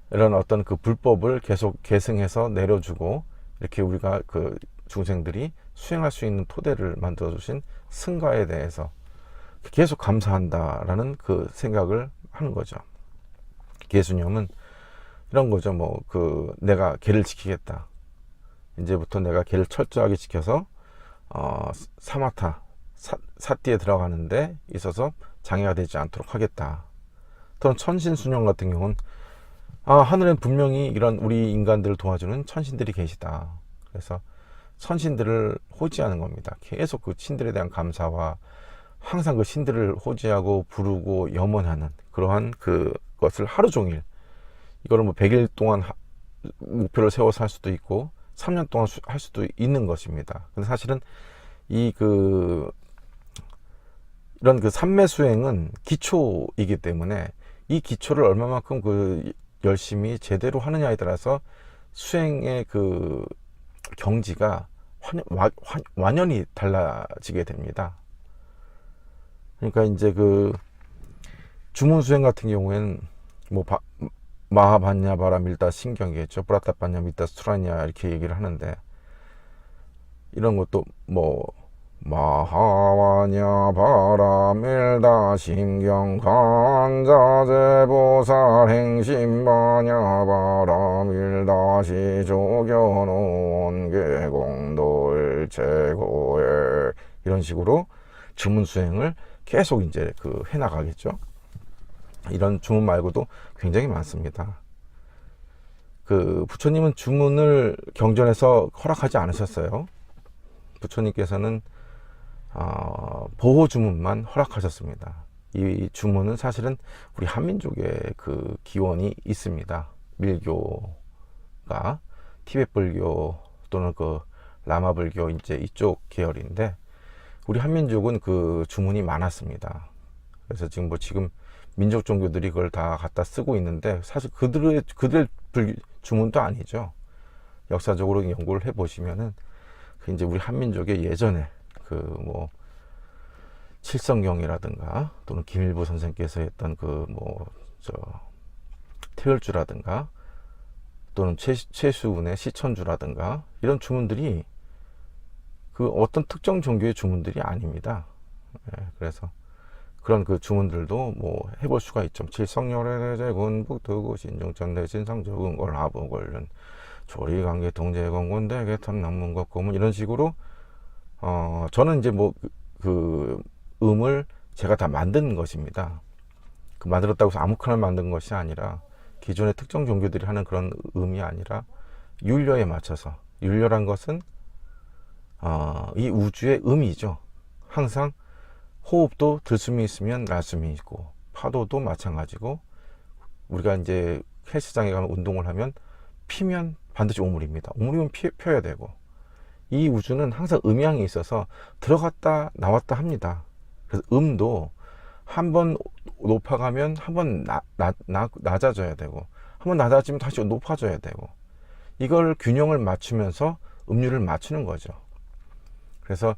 이런 어떤 그 불법을 계속 계승해서 내려주고 이렇게 우리가 그 중생들이 수행할 수 있는 토대를 만들어 주신 승가에 대해서 계속 감사한다라는 그 생각을 하는 거죠. 개수념은 이런 거죠. 내가 계를 지키겠다. 이제부터 내가 계를 철저하게 지켜서 사띠에 들어가는데 있어서 장애가 되지 않도록 하겠다. 또는 천신수념 같은 경우는 하늘엔 분명히 이런 우리 인간들을 도와주는 천신들이 계시다. 그래서 천신들을 호지하는 겁니다. 계속 그 신들에 대한 감사와 항상 그 신들을 호지하고 부르고 염원하는 그러한 그것을 하루 종일, 이거를 100일 동안 목표를 세워서 할 수도 있고 3년 동안 할 수도 있는 것입니다. 근데 사실은 이런 그 삼매 수행은 기초이기 때문에 이 기초를 얼마만큼 열심히 제대로 하느냐에 따라서 수행의 그 경지가 완연히 달라지게 됩니다. 그러니까 이제 그 주문 수행 같은 경우에는 마하반야 바라 밀다 신경이겠죠. 브라타반야 밀다 수라냐 이렇게 얘기를 하는데, 이런 것도 마하반야 바라 밀다 신경 간자제 보살 행심반야 바라 밀다 시조견 개공돌 최고의, 이런 식으로 주문 수행을 계속 이제 해나가겠죠. 이런 주문 말고도 굉장히 많습니다. 그 부처님은 주문을 경전에서 허락하지 않으셨어요. 부처님께서는 보호 주문만 허락하셨습니다. 이 주문은 사실은 우리 한민족의 그 기원이 있습니다. 밀교가 티베트 불교 또는 그 라마 불교 이제 이쪽 계열인데, 우리 한민족은 그 주문이 많았습니다. 그래서 지금 민족 종교들이 그걸 다 갖다 쓰고 있는데, 사실 그들의 주문도 아니죠. 역사적으로 연구를 해보시면은 그 이제 우리 한민족의 예전에 그 뭐 칠성경이라든가 또는 김일부 선생께서 했던 그 뭐 저 태열주라든가 또는 최수운의 시천주라든가 이런 주문들이 그 어떤 특정 종교의 주문들이 아닙니다. 예, 그래서 그런 그 주문들도 뭐 해볼 수가 있죠. 칠성열의 제군 북두구 신중천 대신상 적은걸 하부걸륜 조리관계 동제건곤대 개탐 남문곡고문 이런 식으로 저는 이제 뭐 그 음을 제가 다 만든 것입니다. 그 만들었다고 해서 아무거나 만든 것이 아니라 기존의 특정 종교들이 하는 그런 음이 아니라 율려에 맞춰서, 율려란 것은 이 우주의 음이죠. 항상 호흡도 들숨이 있으면 날숨이 있고, 파도도 마찬가지고, 우리가 이제 헬스장에 가면 운동을 하면 피면 반드시 오물입니다. 오물이면 펴야 되고, 이 우주는 항상 음양이 있어서 들어갔다 나왔다 합니다. 그래서 음도 한번 높아가면 한번 낮아져야 되고, 한번 낮아지면 다시 높아져야 되고, 이걸 균형을 맞추면서 음률을 맞추는 거죠. 그래서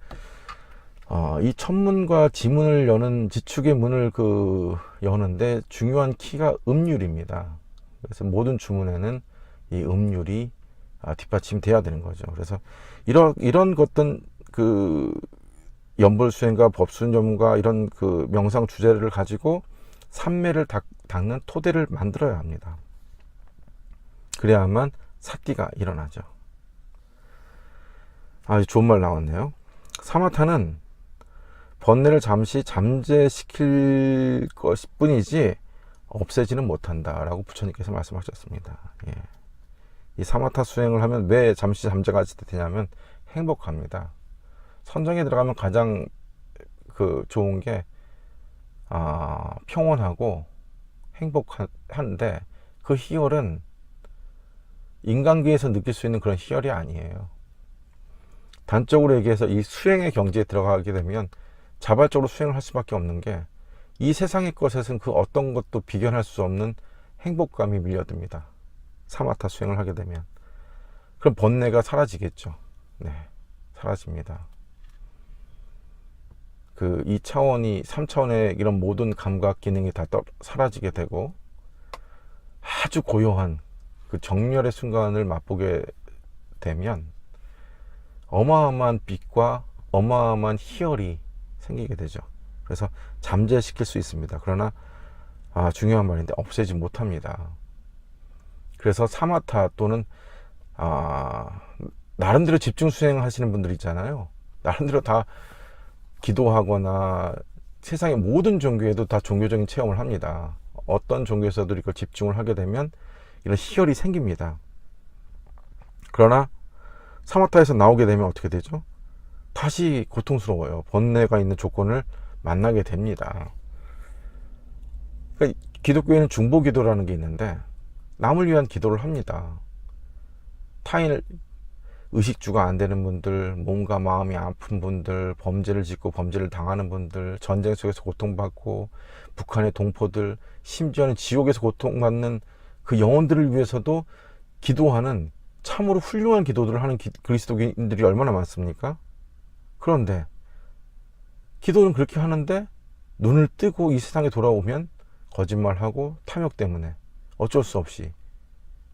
이 천문과 지문을 여는 지축의 문을 여는데 중요한 키가 음률입니다. 그래서 모든 주문에는 이 음률이 뒷받침돼야 되는 거죠. 그래서 이런 것들 연불수행과 법순전문과 이런 그 명상 주제를 가지고 삼매를 닦는 토대를 만들어야 합니다. 그래야만 사기가 일어나죠. 좋은 말 나왔네요. 사마타는 번뇌를 잠시 잠재시킬 것 뿐이지 없애지는 못한다라고 부처님께서 말씀하셨습니다. 예. 이 사마타 수행을 하면 왜 잠시 잠재가 되냐면 행복합니다. 선정에 들어가면 가장 좋은 게 평온하고 행복한데, 그 희열은 인간계에서 느낄 수 있는 그런 희열이 아니에요. 단적으로 얘기해서 이 수행의 경지에 들어가게 되면 자발적으로 수행을 할 수밖에 없는 게, 이 세상의 것에서는 그 어떤 것도 비견할 수 없는 행복감이 밀려듭니다. 사마타 수행을 하게 되면. 그럼 번뇌가 사라지겠죠. 네, 사라집니다. 그 2차원이 3차원의 이런 모든 감각 기능이 다 사라지게 되고, 아주 고요한 그 정열의 순간을 맛보게 되면 어마어마한 빛과 어마어마한 희열이 생기게 되죠. 그래서 잠재시킬 수 있습니다. 그러나 중요한 말인데 없애지 못합니다. 그래서 사마타 또는 나름대로 집중 수행하시는 분들 있잖아요. 나름대로 다 기도하거나 세상의 모든 종교에도 다 종교적인 체험을 합니다. 어떤 종교에서도 이걸 집중을 하게 되면 이런 희열이 생깁니다. 그러나 사마타에서 나오게 되면 어떻게 되죠? 다시 고통스러워요. 번뇌가 있는 조건을 만나게 됩니다. 그러니까 기독교에는 중보기도라는 게 있는데, 남을 위한 기도를 합니다. 타인을, 의식주가 안 되는 분들, 몸과 마음이 아픈 분들, 범죄를 짓고 범죄를 당하는 분들, 전쟁 속에서 고통받고, 북한의 동포들, 심지어는 지옥에서 고통받는 그 영혼들을 위해서도 기도하는 참으로 훌륭한 기도들을 하는 그리스도인들이 얼마나 많습니까? 그런데 기도는 그렇게 하는데 눈을 뜨고 이 세상에 돌아오면 거짓말하고 탐욕 때문에, 어쩔 수 없이,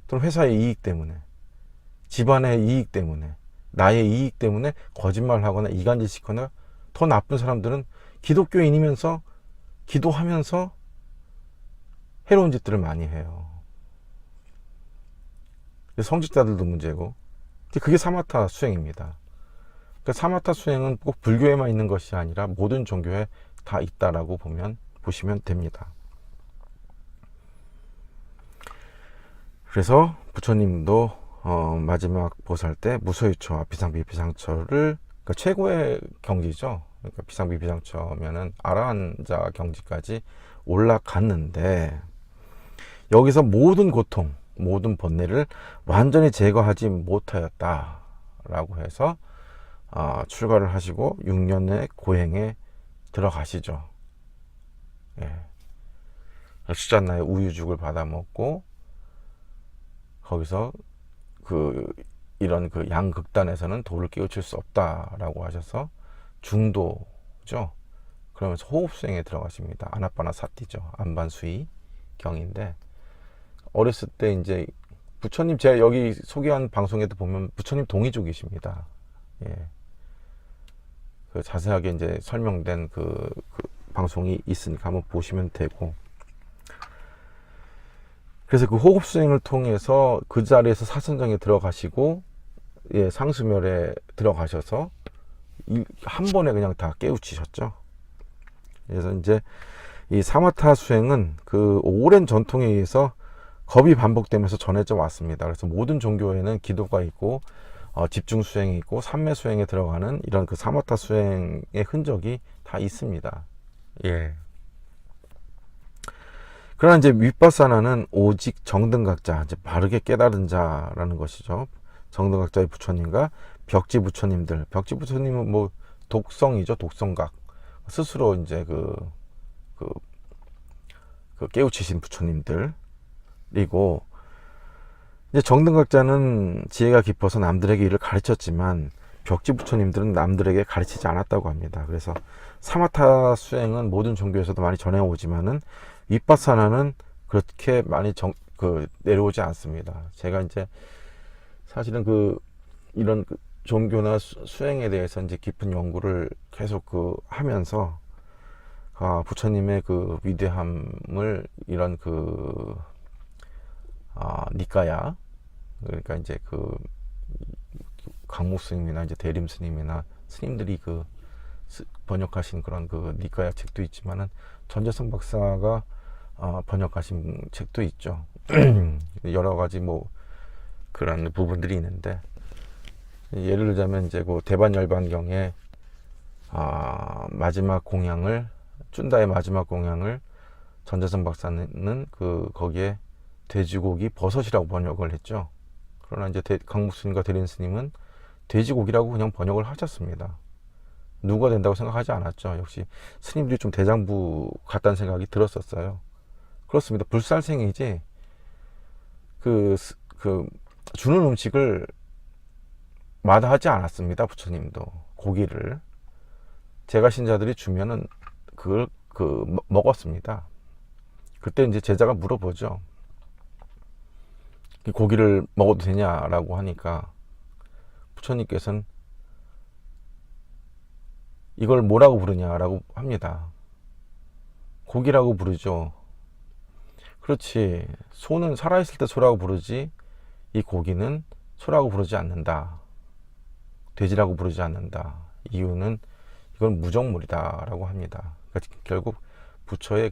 또는 회사의 이익 때문에, 집안의 이익 때문에, 나의 이익 때문에 거짓말하거나 이간질 시키거나, 더 나쁜 사람들은 기독교인이면서 기도하면서 해로운 짓들을 많이 해요. 성직자들도 문제고, 그게 사마타 수행입니다. 그러니까 사마타 수행은 꼭 불교에만 있는 것이 아니라 모든 종교에 다 있다라고 보시면 됩니다. 그래서 부처님도 마지막 보살 때 무소유처와 비상비비상처를, 그러니까 최고의 경지죠. 그러니까 비상비비상처면은 아라한자 경지까지 올라갔는데, 여기서 모든 고통, 모든 번뇌를 완전히 제거하지 못하였다라고 해서 출가를 하시고 6년의 고행에 들어가시죠. 예. 수잔나의 우유죽을 받아 먹고, 거기서 이런 양극단에서는 도를 깨우칠 수 없다라고 하셔서 중도죠. 그러면서 호흡수행에 들어가십니다. 아나빠나 사티죠. 안반수이 경인데, 어렸을 때 이제 부처님, 제가 여기 소개한 방송에도 보면 부처님 동이족이십니다. 예. 자세하게 이제 설명된 그 방송이 있으니까 한번 보시면 되고, 그래서 그 호흡 수행을 통해서 그 자리에서 사선정에 들어가시고, 예, 상수멸에 들어가셔서 한 번에 그냥 다 깨우치셨죠. 그래서 이제 이 사마타 수행은 그 오랜 전통에 의해서 겁이 반복되면서 전해져 왔습니다. 그래서 모든 종교에는 기도가 있고 집중 수행이 있고 삼매 수행에 들어가는 이런 그 사마타 수행의 흔적이 다 있습니다. 예. 그러나 이제 윗바사나는 오직 정등각자, 이제 바르게 깨달은 자라는 것이죠. 정등각자의 부처님과 벽지 부처님들. 벽지 부처님은 뭐 독성이죠, 독성각. 스스로 이제 깨우치신 부처님들. 그리고 이제 정등각자는 지혜가 깊어서 남들에게 이를 가르쳤지만, 벽지 부처님들은 남들에게 가르치지 않았다고 합니다. 그래서 사마타 수행은 모든 종교에서도 많이 전해오지만은 윗바사나는 그렇게 많이 내려오지 않습니다. 제가 이제 사실은 이런 종교나 수행에 대해서 이제 깊은 연구를 계속 하면서 부처님의 위대함을 이런 니까야, 그러니까 이제 강무 스님이나 이제 대림 스님이나 스님들이 번역하신 그런 니까야 책도 있지만은 전재성 박사가 번역하신 책도 있죠. 여러 가지 그런 부분들이 있는데, 예를 들자면 이제 대반열반경에 마지막 공양을, 쭌다의 마지막 공양을 전재성 박사는 거기에 돼지고기 버섯이라고 번역을 했죠. 그러나 이제 강무 스님과 대림 스님은 돼지고기라고 그냥 번역을 하셨습니다. 누가 된다고 생각하지 않았죠. 역시 스님들이 좀 대장부 같다는 생각이 들었었어요. 그렇습니다. 불살생이지 주는 음식을 마다하지 않았습니다. 부처님도 고기를 제가 신자들이 주면은 그걸 먹었습니다. 그때 이제 제자가 물어보죠. 고기를 먹어도 되냐라고 하니까 부처님께서는 이걸 뭐라고 부르냐라고 합니다. 고기라고 부르죠. 그렇지. 소는 살아있을 때 소라고 부르지, 이 고기는 소라고 부르지 않는다. 돼지라고 부르지 않는다. 이유는 이건 무정물이다 라고 합니다. 그러니까 결국 부처의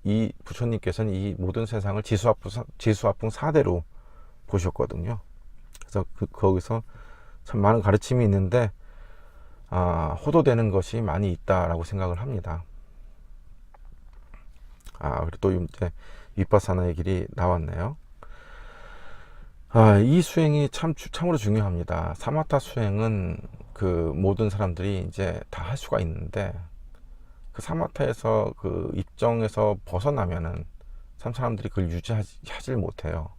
이 부처님께서는 이 모든 세상을 지수화풍 4대로 보셨거든요. 그래서 거기서 참 많은 가르침이 있는데, 호도되는 것이 많이 있다라고 생각을 합니다. 그리고 또 이제 윗바사나의 길이 나왔네요. 이 수행이 참으로 중요합니다. 사마타 수행은 모든 사람들이 이제 다 할 수가 있는데, 사마타에서 입정에서 벗어나면은 참 사람들이 그걸 유지하지 못해요.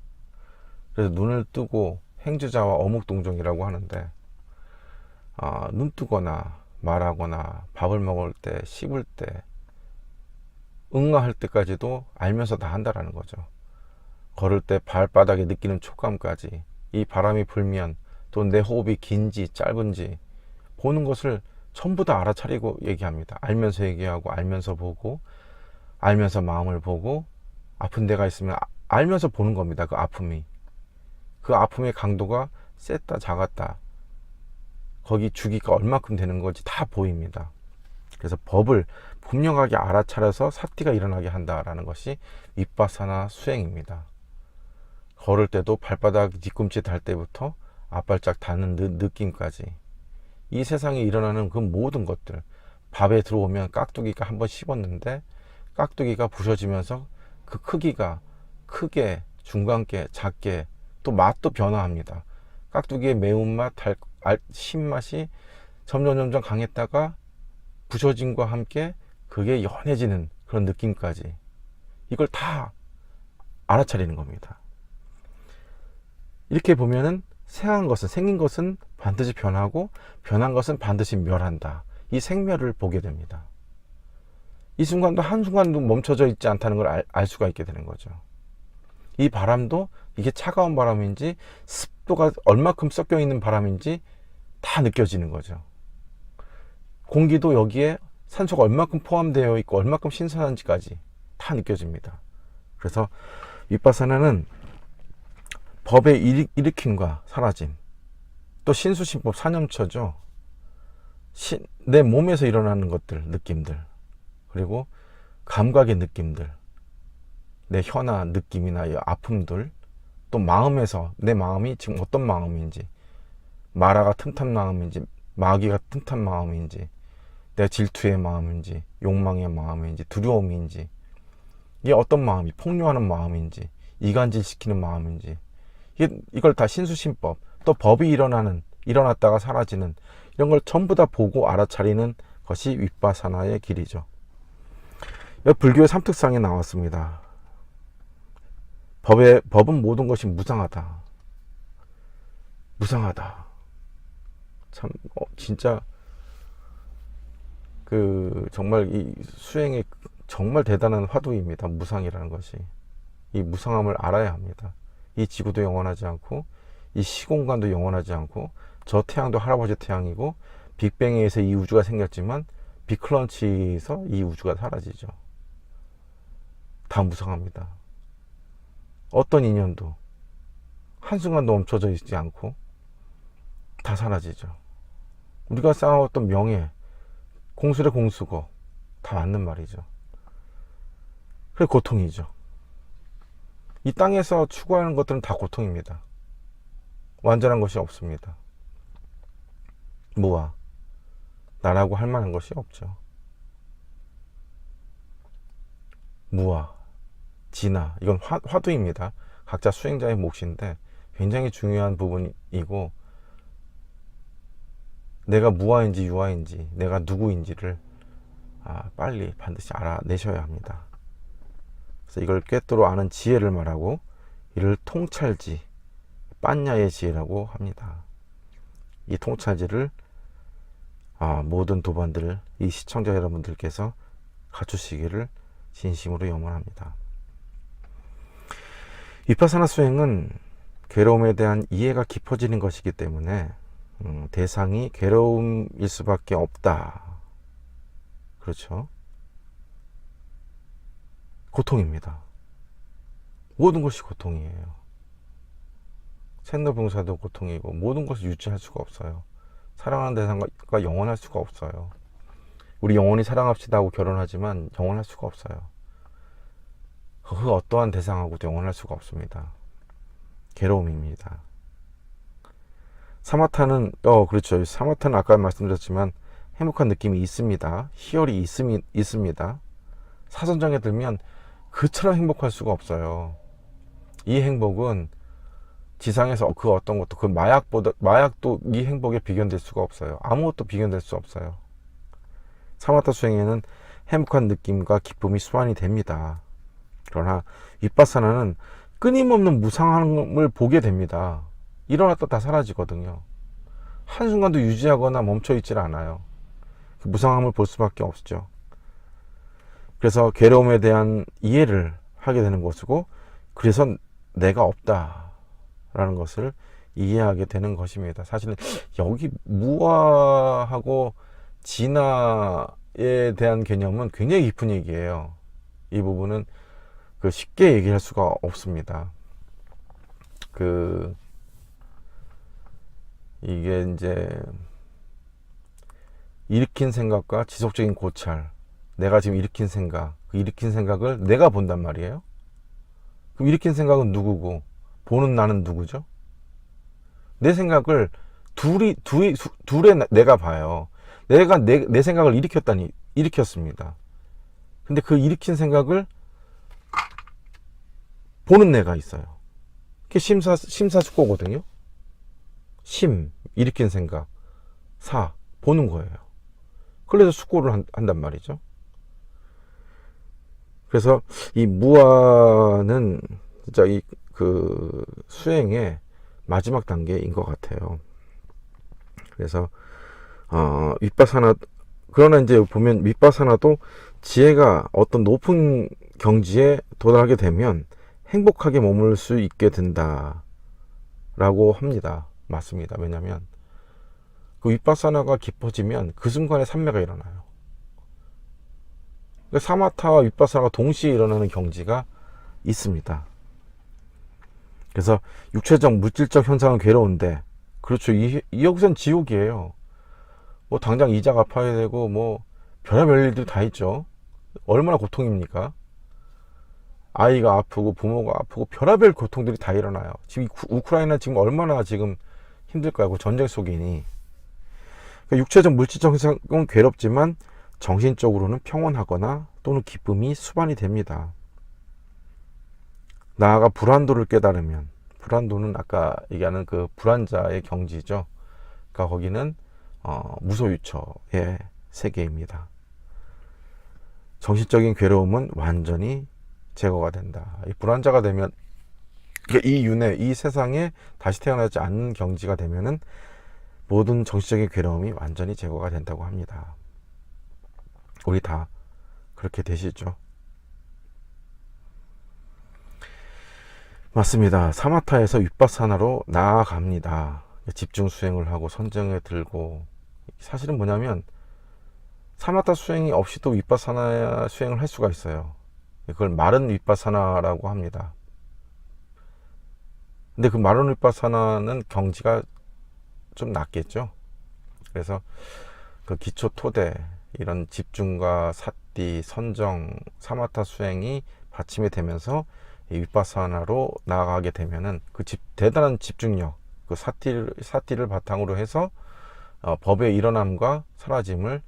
그래서 눈을 뜨고 행주자와 어묵동정이라고 하는데, 눈 뜨거나 말하거나 밥을 먹을 때, 씹을 때, 응아할 때까지도 알면서 다 한다라는 거죠. 걸을 때 발바닥에 느끼는 촉감까지, 이 바람이 불면 또 내 호흡이 긴지 짧은지 보는 것을 전부 다 알아차리고 얘기합니다. 알면서 얘기하고, 알면서 보고, 알면서 마음을 보고, 아픈 데가 있으면 알면서 보는 겁니다. 그 아픔의 강도가 셌다 작았다, 거기 주기가 얼마큼 되는 건지 다 보입니다. 그래서 법을 분명하게 알아차려서 사티가 일어나게 한다라는 것이 윗바사나 수행입니다. 걸을 때도 발바닥 뒤꿈치 달 때부터 앞발짝 닿는 느낌까지, 이 세상에 일어나는 그 모든 것들, 밥에 들어오면 깍두기가 한번 씹었는데 깍두기가 부서지면서 그 크기가 크게, 중간게, 작게, 또 맛도 변화합니다. 깍두기의 매운맛, 신맛이 점점 강했다가 부서짐과 함께 그게 연해지는 그런 느낌까지, 이걸 다 알아차리는 겁니다. 이렇게 보면은 생긴 것은 반드시 변하고 변한 것은 반드시 멸한다. 이 생멸을 보게 됩니다. 이 순간도 한순간도 멈춰져 있지 않다는 걸 알 수가 있게 되는 거죠. 이 바람도 이게 차가운 바람인지 습도가 얼마큼 섞여 있는 바람인지 다 느껴지는 거죠. 공기도 여기에 산소가 얼마큼 포함되어 있고 얼마큼 신선한지까지 다 느껴집니다. 그래서 윗바사나는 법의 일으킴과 사라짐, 또 신수신법 사념처죠. 내 몸에서 일어나는 것들, 느낌들, 그리고 감각의 느낌들, 내 혀나 느낌이나 아픔들, 또 마음에서 내 마음이 지금 어떤 마음인지, 마라가 틈탄 마음인지, 마귀가 틈탄 마음인지, 내 질투의 마음인지, 욕망의 마음인지, 두려움인지, 이게 어떤 마음이, 폭로하는 마음인지, 이간질시키는 마음인지, 이걸 다 신수신법, 또 법이 일어났다가 사라지는, 이런 걸 전부 다 보고 알아차리는 것이 윗바사나의 길이죠. 불교의 삼특상에 나왔습니다. 법은 모든 것이 무상하다. 무상하다. 참, 진짜, 정말 이 수행의 정말 대단한 화두입니다. 무상이라는 것이. 이 무상함을 알아야 합니다. 이 지구도 영원하지 않고, 이 시공간도 영원하지 않고, 저 태양도 할아버지 태양이고, 빅뱅에 의해서 이 우주가 생겼지만, 빅클런치에서 이 우주가 사라지죠. 다 무상합니다. 어떤 인연도 한순간도 멈춰져 있지 않고 다 사라지죠. 우리가 쌓아왔던 명예, 공술의 공수고 다 맞는 말이죠. 그게 고통이죠. 이 땅에서 추구하는 것들은 다 고통입니다. 완전한 것이 없습니다. 무아, 나라고 할 만한 것이 없죠. 무아, 진화, 이건 화두입니다. 각자 수행자의 몫인데 굉장히 중요한 부분이고, 내가 무아인지 유아인지, 내가 누구인지를 빨리 반드시 알아내셔야 합니다. 그래서 이걸 꿰뚫어 아는 지혜를 말하고, 이를 통찰지, 빤야의 지혜라고 합니다. 이 통찰지를 모든 도반들, 이 시청자 여러분들께서 갖추시기를 진심으로 염원합니다. 위파사나 수행은 괴로움에 대한 이해가 깊어지는 것이기 때문에 대상이 괴로움일 수밖에 없다. 그렇죠? 고통입니다. 모든 것이 고통이에요. 생로병사도 고통이고, 모든 것을 유지할 수가 없어요. 사랑하는 대상과 영원할 수가 없어요. 우리 영원히 사랑합시다 하고 결혼하지만 영원할 수가 없어요. 그 어떠한 대상하고도 영원할 수가 없습니다. 괴로움입니다. 사마타는 그렇죠. 사마타는 아까 말씀드렸지만 행복한 느낌이 있습니다. 희열이 있습니다. 사선장에 들면 그처럼 행복할 수가 없어요. 이 행복은 지상에서 그 어떤 것도, 그 마약도 이 행복에 비견될 수가 없어요. 아무것도 비견될 수 없어요. 사마타 수행에는 행복한 느낌과 기쁨이 수반이 됩니다. 그러나 윗바사나는 끊임없는 무상함을 보게 됩니다. 일어났다 다 사라지거든요. 한순간도 유지하거나 멈춰있질 않아요. 그 무상함을 볼 수밖에 없죠. 그래서 괴로움에 대한 이해를 하게 되는 것이고, 그래서 내가 없다라는 것을 이해하게 되는 것입니다. 사실은 여기 무아하고 진화에 대한 개념은 굉장히 깊은 얘기예요. 이 부분은 쉽게 얘기할 수가 없습니다. 이게 이제 일으킨 생각과 지속적인 고찰, 내가 지금 일으킨 생각, 그 일으킨 생각을 내가 본단 말이에요. 그럼 일으킨 생각은 누구고 보는 나는 누구죠? 내 생각을 둘의 내가 봐요. 내가 내 생각을 일으켰습니다. 근데 그 일으킨 생각을 보는 내가 있어요. 그게 심사숙고거든요. 일으킨 생각. 보는 거예요. 그래서 숙고를 한단 말이죠. 그래서 이 무아는 진짜 그 수행의 마지막 단계인 것 같아요. 그래서 윗바사나, 그러나 이제 보면 윗바사나도 지혜가 어떤 높은 경지에 도달하게 되면 행복하게 머물 수 있게 된다 라고 합니다. 맞습니다. 왜냐하면 그 윗바사나가 깊어지면 그 순간에 삼매가 일어나요. 그러니까 사마타와 윗바사나가 동시에 일어나는 경지가 있습니다. 그래서 육체적 물질적 현상은 괴로운데, 그렇죠, 여기선 지옥이에요. 뭐 당장 이자 갚아야 되고 뭐 별의별 일들이 다 있죠. 얼마나 고통입니까? 아이가 아프고 부모가 아프고 별의별 고통들이 다 일어나요. 지금 우크라이나 지금 얼마나 지금 힘들까요? 전쟁 속이니. 그러니까 육체적 물질적 현상은 괴롭지만 정신적으로는 평온하거나 또는 기쁨이 수반이 됩니다. 나아가 불안도를 깨달으면, 불안도는 아까 얘기하는 그 불안자의 경지죠. 그러니까 거기는 무소유처의 세계입니다. 정신적인 괴로움은 완전히 제거가 된다. 이 불안자가 되면, 이 윤회, 이 세상에 다시 태어나지 않는 경지가 되면은 모든 정신적인 괴로움이 완전히 제거가 된다고 합니다. 우리 다 그렇게 되시죠? 맞습니다. 사마타에서 윗바사나로 나아갑니다. 집중 수행을 하고 선정에 들고, 사실은 뭐냐면 사마타 수행이 없이도 윗바사나 수행을 할 수가 있어요. 그걸 마른 윗바사나라고 합니다. 근데 그 마른 윗바사나는 경지가 좀 낮겠죠. 그래서 그 기초 토대, 이런 집중과 사띠, 선정, 사마타 수행이 받침이 되면서 이 윗바사나로 나아가게 되면은 그 대단한 집중력, 그 사띠를 바탕으로 해서 법의 일어남과 사라짐을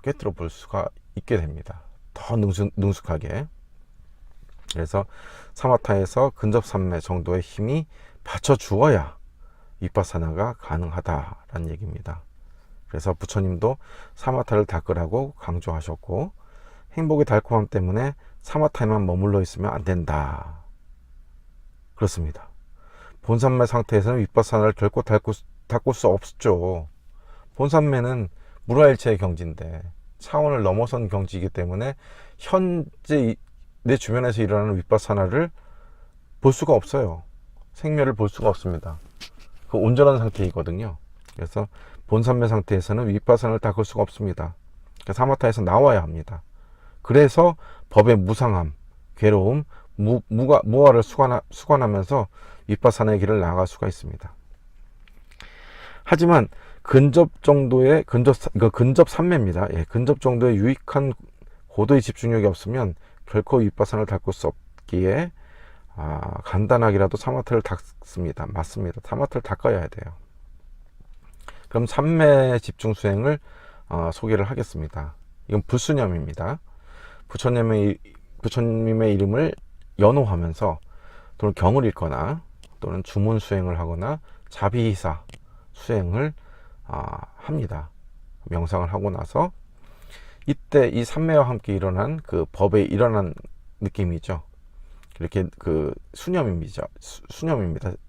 꿰뚫어 볼 수가 있게 됩니다. 더 능숙하게. 그래서 사마타에서 근접 삼매 정도의 힘이 받쳐주어야 윗바사나가 가능하다라는 얘기입니다. 그래서 부처님도 사마타를 닦으라고 강조하셨고, 행복의 달콤함 때문에 사마타에만 머물러 있으면 안 된다. 그렇습니다. 본삼매 상태에서는 윗바사나를 결코 닦을 수 없죠. 본삼매는 무라일체의 경지인데 차원을 넘어선 경지이기 때문에 현재 내 주변에서 일어나는 윗바사나를 볼 수가 없어요. 생멸을 볼 수가 없습니다. 그 온전한 상태이거든요. 그래서 본삼매 상태에서는 윗바사나를 닦을 수가 없습니다. 사마타에서 나와야 합니다. 그래서 법의 무상함, 괴로움, 무아를 수관하면서 윗바사나의 길을 나아갈 수가 있습니다. 하지만 근접 삼매입니다. 근접 정도의 유익한 고도의 집중력이 없으면 결코 윗바사나를 닦을 수 없기에 간단하게라도 사마타를 닦습니다. 맞습니다. 사마타를 닦아야 돼요. 그럼 삼매 집중 수행을 소개를 하겠습니다. 이건 불수념입니다. 부처님의 이름을 연호하면서 또는 경을 읽거나 또는 주문 수행을 하거나 자비희사 수행을 합니다. 명상을 하고 나서 이때 이 삼매와 함께 일어난 그 법에 일어난 느낌이죠. 이렇게 그 수념입니다.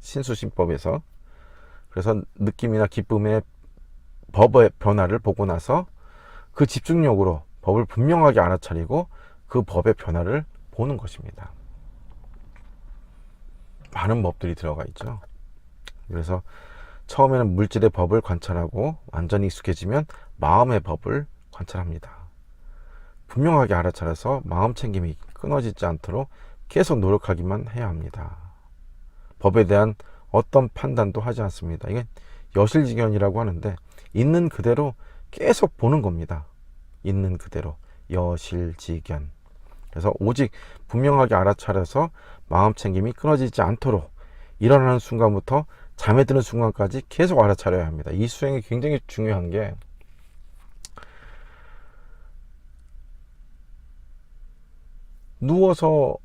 신수신법에서. 그래서 느낌이나 기쁨의 법의 변화를 보고 나서 그 집중력으로 법을 분명하게 알아차리고 그 법의 변화를 보는 것입니다. 많은 법들이 들어가 있죠. 그래서 처음에는 물질의 법을 관찰하고 완전히 익숙해지면 마음의 법을 관찰합니다. 분명하게 알아차려서 마음 챙김이 끊어지지 않도록 계속 노력하기만 해야 합니다. 법에 대한 어떤 판단도 하지 않습니다. 이게 여실직연이라고 하는데 있는 그대로 계속 보는 겁니다. 있는 그대로 여실직연. 그래서 오직 분명하게 알아차려서 마음 챙김이 끊어지지 않도록 일어나는 순간부터 잠에 드는 순간까지 계속 알아차려야 합니다. 이 수행이 굉장히 중요한 게, 누워서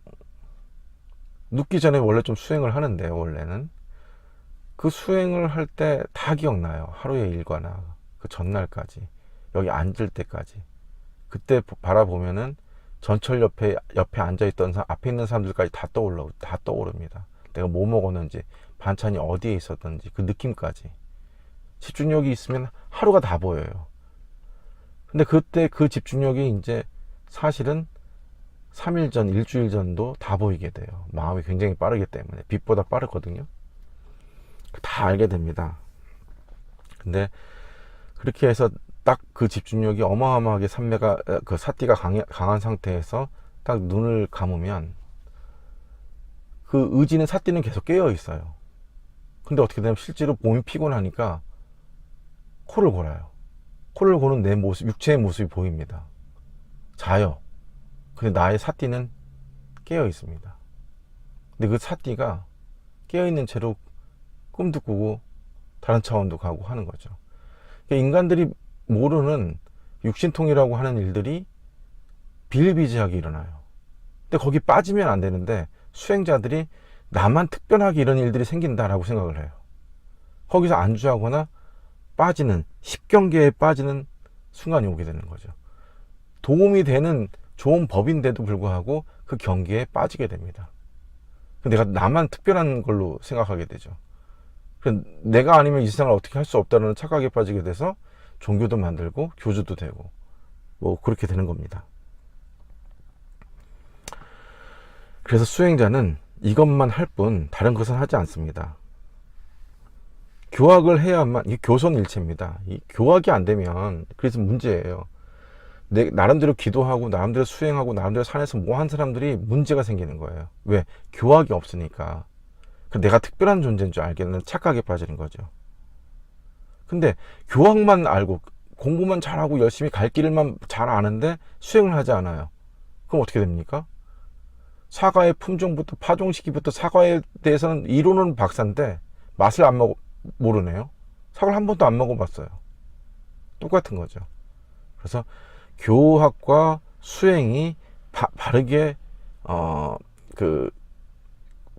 눕기 전에 원래 좀 수행을 하는데, 원래는 그 수행을 할 때 다 기억나요. 하루의 일과나 그 전날까지, 여기 앉을 때까지. 그때 바라보면은 전철 옆에 앉아있던 앞에 있는 사람들까지 다 떠오릅니다. 내가 뭐 먹었는지, 반찬이 어디에 있었던지, 그 느낌까지. 집중력이 있으면 하루가 다 보여요. 근데 그때 그 집중력이 이제 사실은 3일 전, 일주일 전도 다 보이게 돼요. 마음이 굉장히 빠르기 때문에. 빛보다 빠르거든요. 다 알게 됩니다. 근데 그렇게 해서 딱 그 집중력이 어마어마하게 그 사띠가 강한 상태에서 딱 눈을 감으면 그 의지는, 사띠는 계속 깨어 있어요. 근데 어떻게 되냐면 실제로 몸이 피곤하니까 코를 골아요. 코를 고는 내 모습, 육체의 모습이 보입니다. 자요. 근데 나의 사띠는 깨어 있습니다. 근데 그 사띠가 깨어 있는 채로 꿈도 꾸고 다른 차원도 가고 하는 거죠. 그러니까 인간들이 모르는 육신통이라고 하는 일들이 비일비재하게 일어나요. 근데 거기 빠지면 안 되는데, 수행자들이 나만 특별하게 이런 일들이 생긴다라고 생각을 해요. 거기서 안주하거나 빠지는, 십경계에 빠지는 순간이 오게 되는 거죠. 도움이 되는 좋은 법인데도 불구하고 그 경계에 빠지게 됩니다. 내가 나만 특별한 걸로 생각하게 되죠. 내가 아니면 이 세상을 어떻게 할 수 없다는 착각에 빠지게 돼서 종교도 만들고 교주도 되고 뭐 그렇게 되는 겁니다. 그래서 수행자는 이것만 할 뿐 다른 것은 하지 않습니다. 교학을 해야만, 이 교선일체입니다. 이 교학이 안 되면, 그래서 문제예요. 나름대로 기도하고 나름대로 수행하고 나름대로 산에서 뭐 한 사람들이 문제가 생기는 거예요. 왜? 교학이 없으니까. 내가 특별한 존재인 줄 알겠는 착각에 빠지는 거죠. 근데 교학만 알고 공부만 잘하고 열심히 갈 길만 잘 아는데 수행을 하지 않아요. 그럼 어떻게 됩니까? 사과의 품종부터 파종시기부터, 사과에 대해서는 이론은 박사인데 맛을 모르네요. 사과를 한 번도 안 먹어봤어요. 똑같은 거죠. 그래서 교학과 수행이 바르게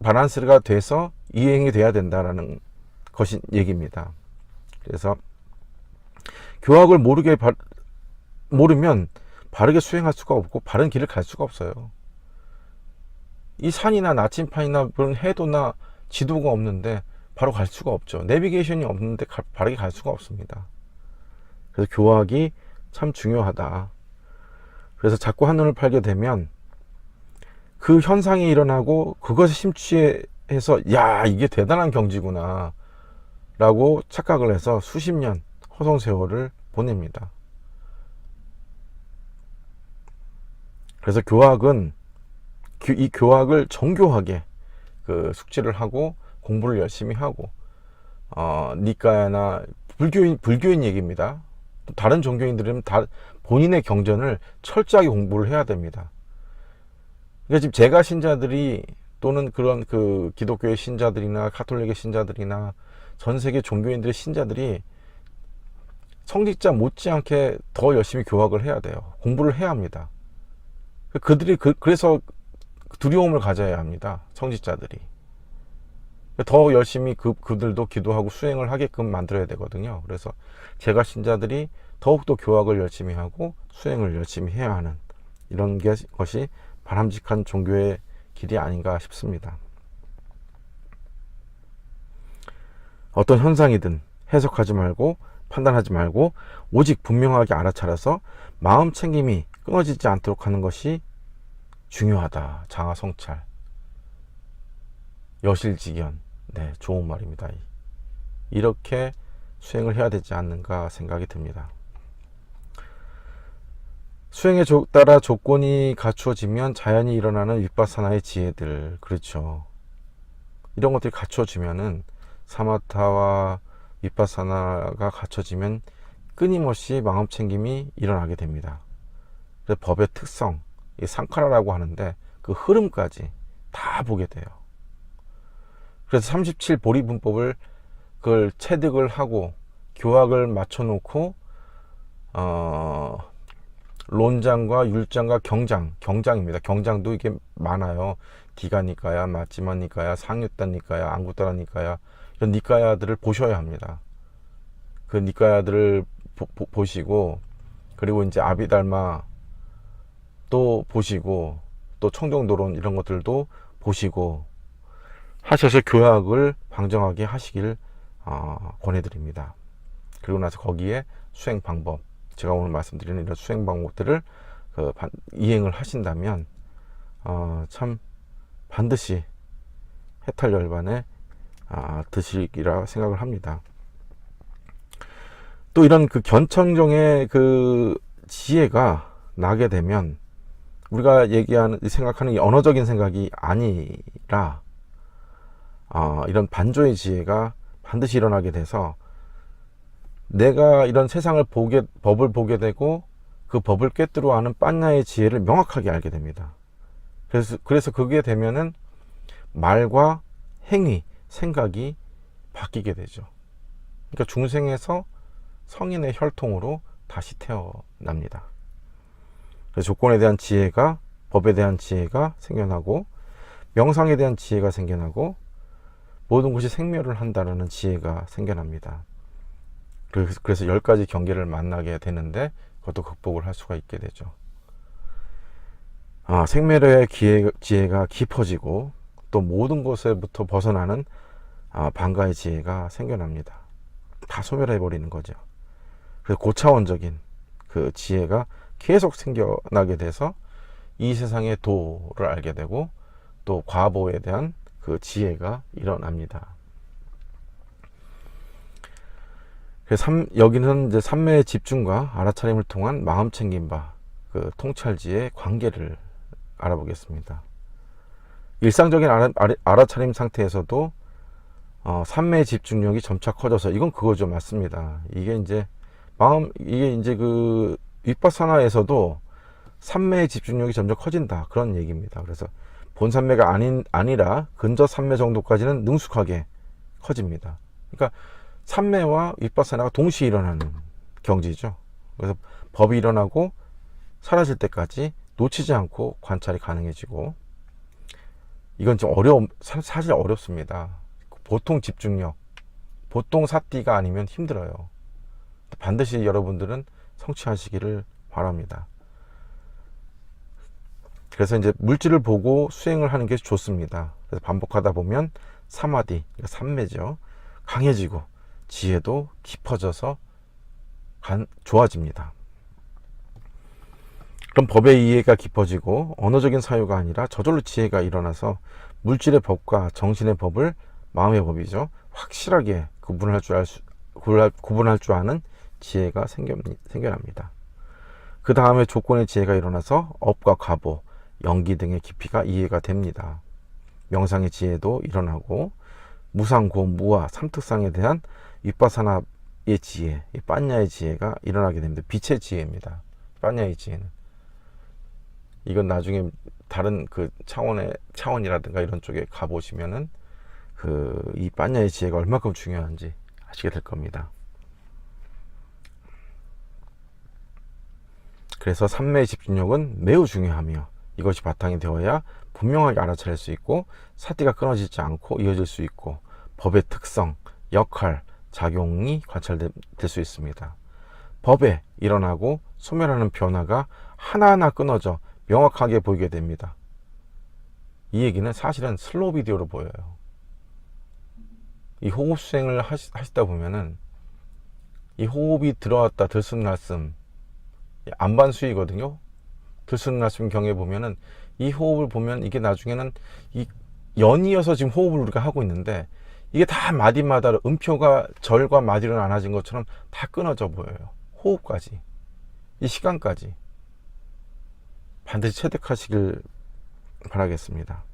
밸런스가 돼서 이행이 돼야 된다라는 것이 얘기입니다. 그래서 교학을 모르면 바르게 수행할 수가 없고 바른 길을 갈 수가 없어요. 이 산이나 나침판이나 그런 해도나 지도가 없는데 바로 갈 수가 없죠. 내비게이션이 없는데 바르게 갈 수가 없습니다. 그래서 교학이 참 중요하다. 그래서 자꾸 한눈을 팔게 되면 그 현상이 일어나고 그것에 심취해서 야, 이게 대단한 경지구나 라고 착각을 해서 수십 년 허송세월을 보냅니다. 그래서 이 교학을 정교하게 숙지를 하고 공부를 열심히 하고, 니까야나 불교인 얘기입니다. 다른 종교인들은 다 본인의 경전을 철저하게 공부를 해야 됩니다. 그러니까 지금 제가 신자들이, 또는 그런 기독교의 신자들이나 가톨릭의 신자들이나 전 세계 종교인들의 신자들이 성직자 못지않게 더 열심히 교학을 해야 돼요. 공부를 해야 합니다. 그들이 그래서 두려움을 가져야 합니다. 성직자들이. 더 열심히 그들도 기도하고 수행을 하게끔 만들어야 되거든요. 그래서 제가 신자들이 더욱더 교학을 열심히 하고 수행을 열심히 해야 하는 이런 것이 바람직한 종교의 길이 아닌가 싶습니다. 어떤 현상이든 해석하지 말고 판단하지 말고 오직 분명하게 알아차려서 마음 챙김이 끊어지지 않도록 하는 것이 중요하다. 장하성찰, 여실직연. 네, 좋은 말입니다. 이렇게 수행을 해야 되지 않는가 생각이 듭니다. 수행에 따라 조건이 갖추어지면 자연히 일어나는 윗바사나의 지혜들, 그렇죠. 이런 것들이 갖춰지면은 사마타와 윗바사나가 갖춰지면 끊임없이 마음챙김이 일어나게 됩니다. 그래서 법의 특성, 이 상카라라고 하는데 그 흐름까지 다 보게 돼요. 그래서 37 보리분법을 그걸 체득을 하고 교학을 맞춰놓고 론장과 율장과 경장입니다. 경장도 이게 많아요. 디가니까야, 마지마니까야, 상유다니까야, 앙구따라니까야, 이런 니까야들을 보셔야 합니다. 그 니까야들을 보시고, 그리고 이제 아비달마 또 보시고, 또 청정도론 이런 것들도 보시고 하셔서 교학을 방정하게 하시길 권해드립니다. 그리고 나서 거기에 수행 방법, 제가 오늘 말씀드리는 이런 수행 방법들을 이행을 하신다면 참 반드시 해탈열반에 드시리라 생각을 합니다. 또 이런 그 견청정의 그 지혜가 나게 되면 우리가 생각하는 이 언어적인 생각이 아니라 이런 반조의 지혜가 반드시 일어나게 돼서 내가 이런 세상을 법을 보게 되고 그 법을 꿰뚫어 아는 빤야의 지혜를 명확하게 알게 됩니다. 그래서 그게 되면은 말과 행위, 생각이 바뀌게 되죠. 그러니까 중생에서 성인의 혈통으로 다시 태어납니다. 그래서 조건에 대한 지혜가, 법에 대한 지혜가 생겨나고 명상에 대한 지혜가 생겨나고 모든 것이 생멸을 한다는 지혜가 생겨납니다. 그래서 10가지 경계를 만나게 되는데 그것도 극복을 할 수가 있게 되죠. 생멸의 지혜가 깊어지고 또 모든 것에부터 벗어나는 반가의 지혜가 생겨납니다. 다 소멸해버리는 거죠. 그래서 고차원적인 그 지혜가 계속 생겨나게 돼서 이 세상의 도를 알게 되고 또 과보에 대한 그 지혜가 일어납니다. 그래서 여기는 이제 삼매의 집중과 알아차림을 통한 마음 챙김바, 그 통찰지의 관계를 알아보겠습니다. 일상적인 알아차림 상태에서도 삼매의 집중력이 점차 커져서 이건 그거죠. 맞습니다. 이게 이제 그 윗바사나에서도 삼매의 집중력이 점점 커진다, 그런 얘기입니다. 그래서 본 삼매가 아니라 근저 삼매 정도까지는 능숙하게 커집니다. 그러니까 삼매와 윗바사나가 동시에 일어나는 경지죠. 그래서 법이 일어나고 사라질 때까지 놓치지 않고 관찰이 가능해지고, 이건 좀 사실 어렵습니다. 보통 집중력, 보통 사띠가 아니면 힘들어요. 반드시 여러분들은 성취하시기를 바랍니다. 그래서 이제 물질을 보고 수행을 하는 게 좋습니다. 그래서 반복하다 보면 사마디, 그러니까 삼매죠, 강해지고 지혜도 깊어져서 좋아집니다. 그럼 법의 이해가 깊어지고 언어적인 사유가 아니라 저절로 지혜가 일어나서 물질의 법과 정신의 법을, 마음의 법이죠, 확실하게 구분할 줄 아는 지혜가 생겨납니다. 그 다음에 조건의 지혜가 일어나서 업과 과보, 연기 등의 깊이가 이해가 됩니다. 명상의 지혜도 일어나고 무상고, 무아, 삼특상에 대한 윗바사나의 지혜, 빤야의 지혜가 일어나게 됩니다. 빛의 지혜입니다. 빤야의 지혜는. 이건 나중에 다른 그 차원이라든가 이런 쪽에 가보시면은 이 빤야의 지혜가 얼마큼 중요한지 아시게 될 겁니다. 그래서 삼매의 집중력은 매우 중요하며 이것이 바탕이 되어야 분명하게 알아차릴 수 있고 사띠가 끊어지지 않고 이어질 수 있고 법의 특성, 역할, 작용이 관찰될 수 있습니다. 법에 일어나고 소멸하는 변화가 하나하나 끊어져 명확하게 보이게 됩니다. 이 얘기는 사실은 슬로우 비디오로 보여요. 이 호흡 수행을 하시다 보면은 이 호흡이 들어왔다 들숨날숨 안반수이거든요. 들숨날숨 경에 보면은 이 호흡을 보면 이게 나중에는 이 연이어서 지금 호흡을 우리가 하고 있는데 이게 다 마디마다 음표가 절과 마디로 나눠진 것처럼 다 끊어져 보여요. 호흡까지, 이 시간까지 반드시 체득하시길 바라겠습니다.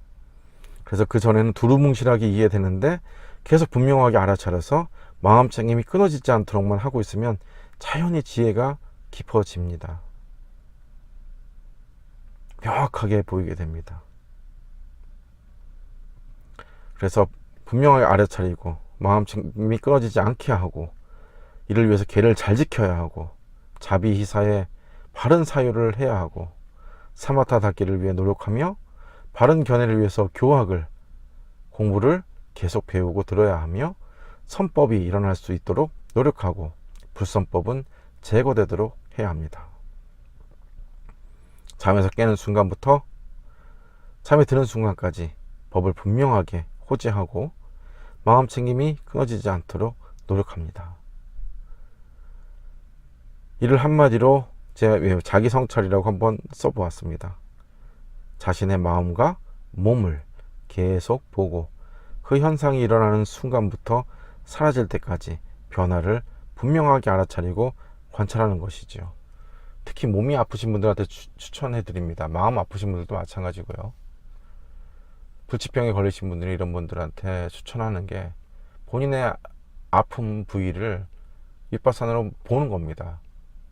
그래서 그 전에는 두루뭉실하게 이해되는데 계속 분명하게 알아차려서 마음챙김이 끊어지지 않도록만 하고 있으면 자연히 지혜가 깊어집니다. 명확하게 보이게 됩니다. 그래서 분명하게 알아차리고 마음이 끊어지지 않게 하고, 이를 위해서 계를 잘 지켜야 하고, 자비희사에 바른 사유를 해야 하고, 사마타 닦기를 위해 노력하며 바른 견해를 위해서 교학을, 공부를 계속 배우고 들어야 하며, 선법이 일어날 수 있도록 노력하고 불선법은 제거되도록 해야 합니다. 잠에서 깨는 순간부터 잠에 드는 순간까지 법을 분명하게 호지하고 마음 챙김이 끊어지지 않도록 노력합니다. 이를 한마디로 제가 자기 성찰이라고 한번 써보았습니다. 자신의 마음과 몸을 계속 보고 그 현상이 일어나는 순간부터 사라질 때까지 변화를 분명하게 알아차리고 관찰하는 것이죠. 특히 몸이 아프신 분들한테 추천해 드립니다. 마음 아프신 분들도 마찬가지고요. 불치병에 걸리신 분들이 이런 분들한테 추천하는 게 본인의 아픈 부위를 윗바산으로 보는 겁니다.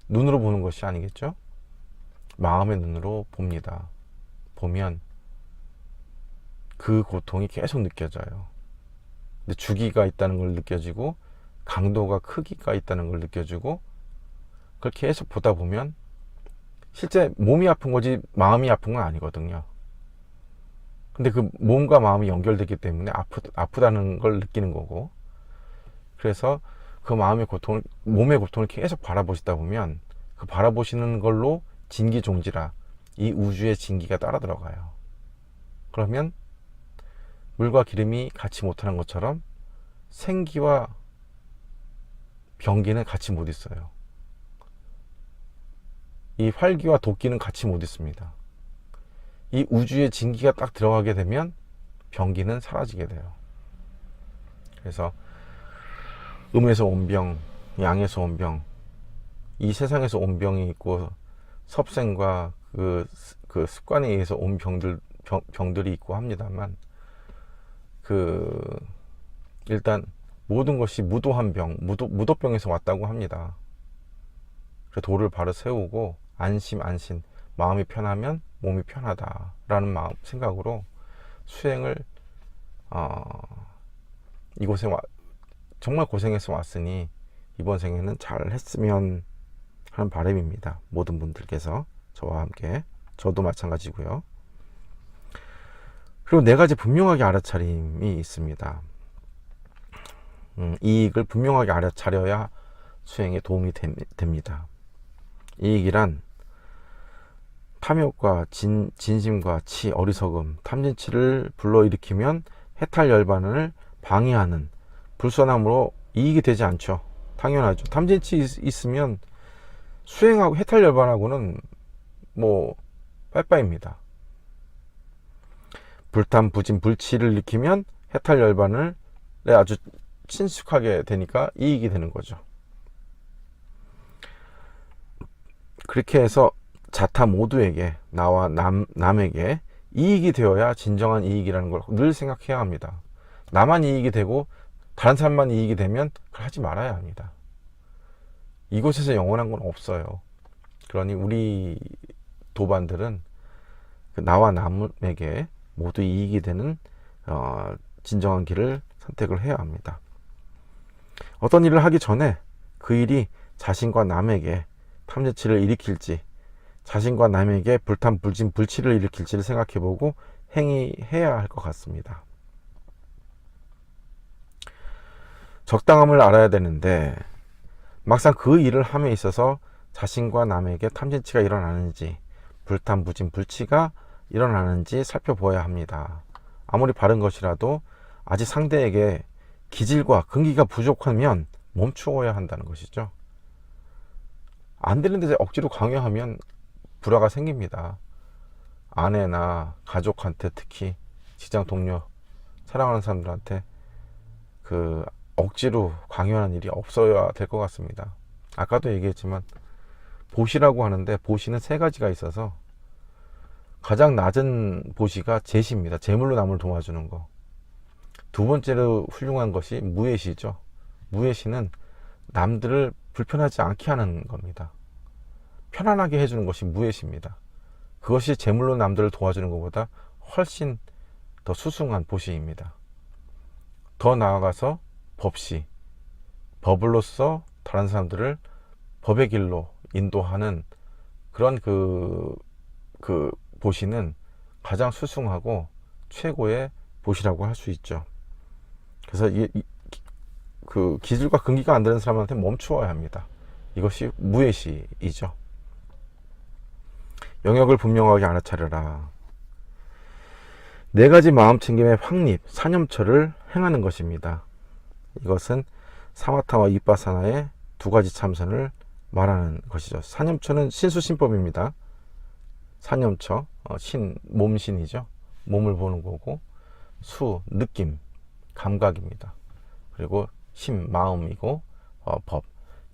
눈으로 보는 것이 아니겠죠? 마음의 눈으로 봅니다. 보면 그 고통이 계속 느껴져요. 근데 주기가 있다는 걸 느껴지고 강도가 크기가 있다는 걸 느껴지고, 그걸 계속 보다 보면 실제 몸이 아픈 거지 마음이 아픈 건 아니거든요. 근데 그 몸과 마음이 연결되기 때문에 아프다는 걸 느끼는 거고, 그래서 그 마음의 고통을, 몸의 고통을 계속 바라보시다 보면 그 바라보시는 걸로 진기종지라 이 우주의 진기가 따라 들어가요. 그러면 물과 기름이 같이 못하는 것처럼 생기와 병기는 같이 못 있어요. 이 활기와 도끼는 같이 못 있습니다. 이 우주의 진기가 딱 들어가게 되면 병기는 사라지게 돼요. 그래서 음에서 온 병, 양에서 온 병, 이 세상에서 온 병이 있고 섭생과 그 습관에 의해서 온 병들이 있고 합니다만, 일단 모든 것이 무도한 병, 무도병에서 왔다고 합니다. 그래서 도를 바로 세우고 안심, 마음이 편하면 몸이 편하다라는 생각으로 수행을 이곳에 정말 고생해서 왔으니 이번 생에는 잘 했으면 하는 바람입니다. 모든 분들께서 저와 함께, 저도 마찬가지고요. 그리고 네 가지 분명하게 알아차림이 있습니다. 이익을 분명하게 알아차려야 수행에 도움이 됩니다. 이익이란 탐욕과 진심과 치, 어리석음, 탐진치를 불러일으키면 해탈열반을 방해하는 불선함으로 이익이 되지 않죠. 당연하죠. 탐진치 있으면 수행하고 해탈열반하고는 뭐 빠이빠이입니다. 불탐, 부진, 불치를 일으키면 해탈열반을 아주 친숙하게 되니까 이익이 되는 거죠. 그렇게 해서 자타 모두에게, 나와 남에게 이익이 되어야 진정한 이익이라는 걸 늘 생각해야 합니다. 나만 이익이 되고 다른 사람만 이익이 되면 그걸 하지 말아야 합니다. 이곳에서 영원한 건 없어요. 그러니 우리 도반들은 나와 남에게 모두 이익이 되는 진정한 길을 선택을 해야 합니다. 어떤 일을 하기 전에 그 일이 자신과 남에게 탐진치를 일으킬지, 자신과 남에게 불탐, 불진, 불치를 일으킬지를 생각해보고 행위해야 할 것 같습니다. 적당함을 알아야 되는데 막상 그 일을 함에 있어서 자신과 남에게 탐진치가 일어나는지, 불탐, 부진, 불치가 일어나는지 살펴보아야 합니다. 아무리 바른 것이라도 아직 상대에게 기질과 근기가 부족하면 멈추어야 한다는 것이죠. 안 되는데 억지로 강요하면 불화가 생깁니다. 아내나 가족한테, 특히 직장 동료, 사랑하는 사람들한테 억지로 강요하는 일이 없어야 될 것 같습니다. 아까도 얘기했지만 보시라고 하는데 보시는 세 가지가 있어서 가장 낮은 보시가 제시입니다. 제물로 남을 도와주는 거. 두 번째로 훌륭한 것이 무예시죠. 무예시는 남들을 불편하지 않게 하는 겁니다. 편안하게 해주는 것이 무예시입니다. 그것이 제물로 남들을 도와주는 것보다 훨씬 더 수승한 보시입니다. 더 나아가서 법시, 법으로서 다른 사람들을 법의 길로 인도하는 그런 그 보시는 가장 수승하고 최고의 보시라고 할 수 있죠. 그래서 그 기술과 근기가 안 되는 사람한테 멈추어야 합니다. 이것이 무예시이죠. 영역을 분명하게 알아차려라. 네 가지 마음챙김의 확립, 사념처를 행하는 것입니다. 이것은 사마타와 이빠사나의 두 가지 참선을 말하는 것이죠. 사념처는 신수신법입니다. 사념처, 신, 몸신이죠. 몸을 보는 거고, 수, 느낌, 감각입니다. 그리고 심, 마음이고, 법.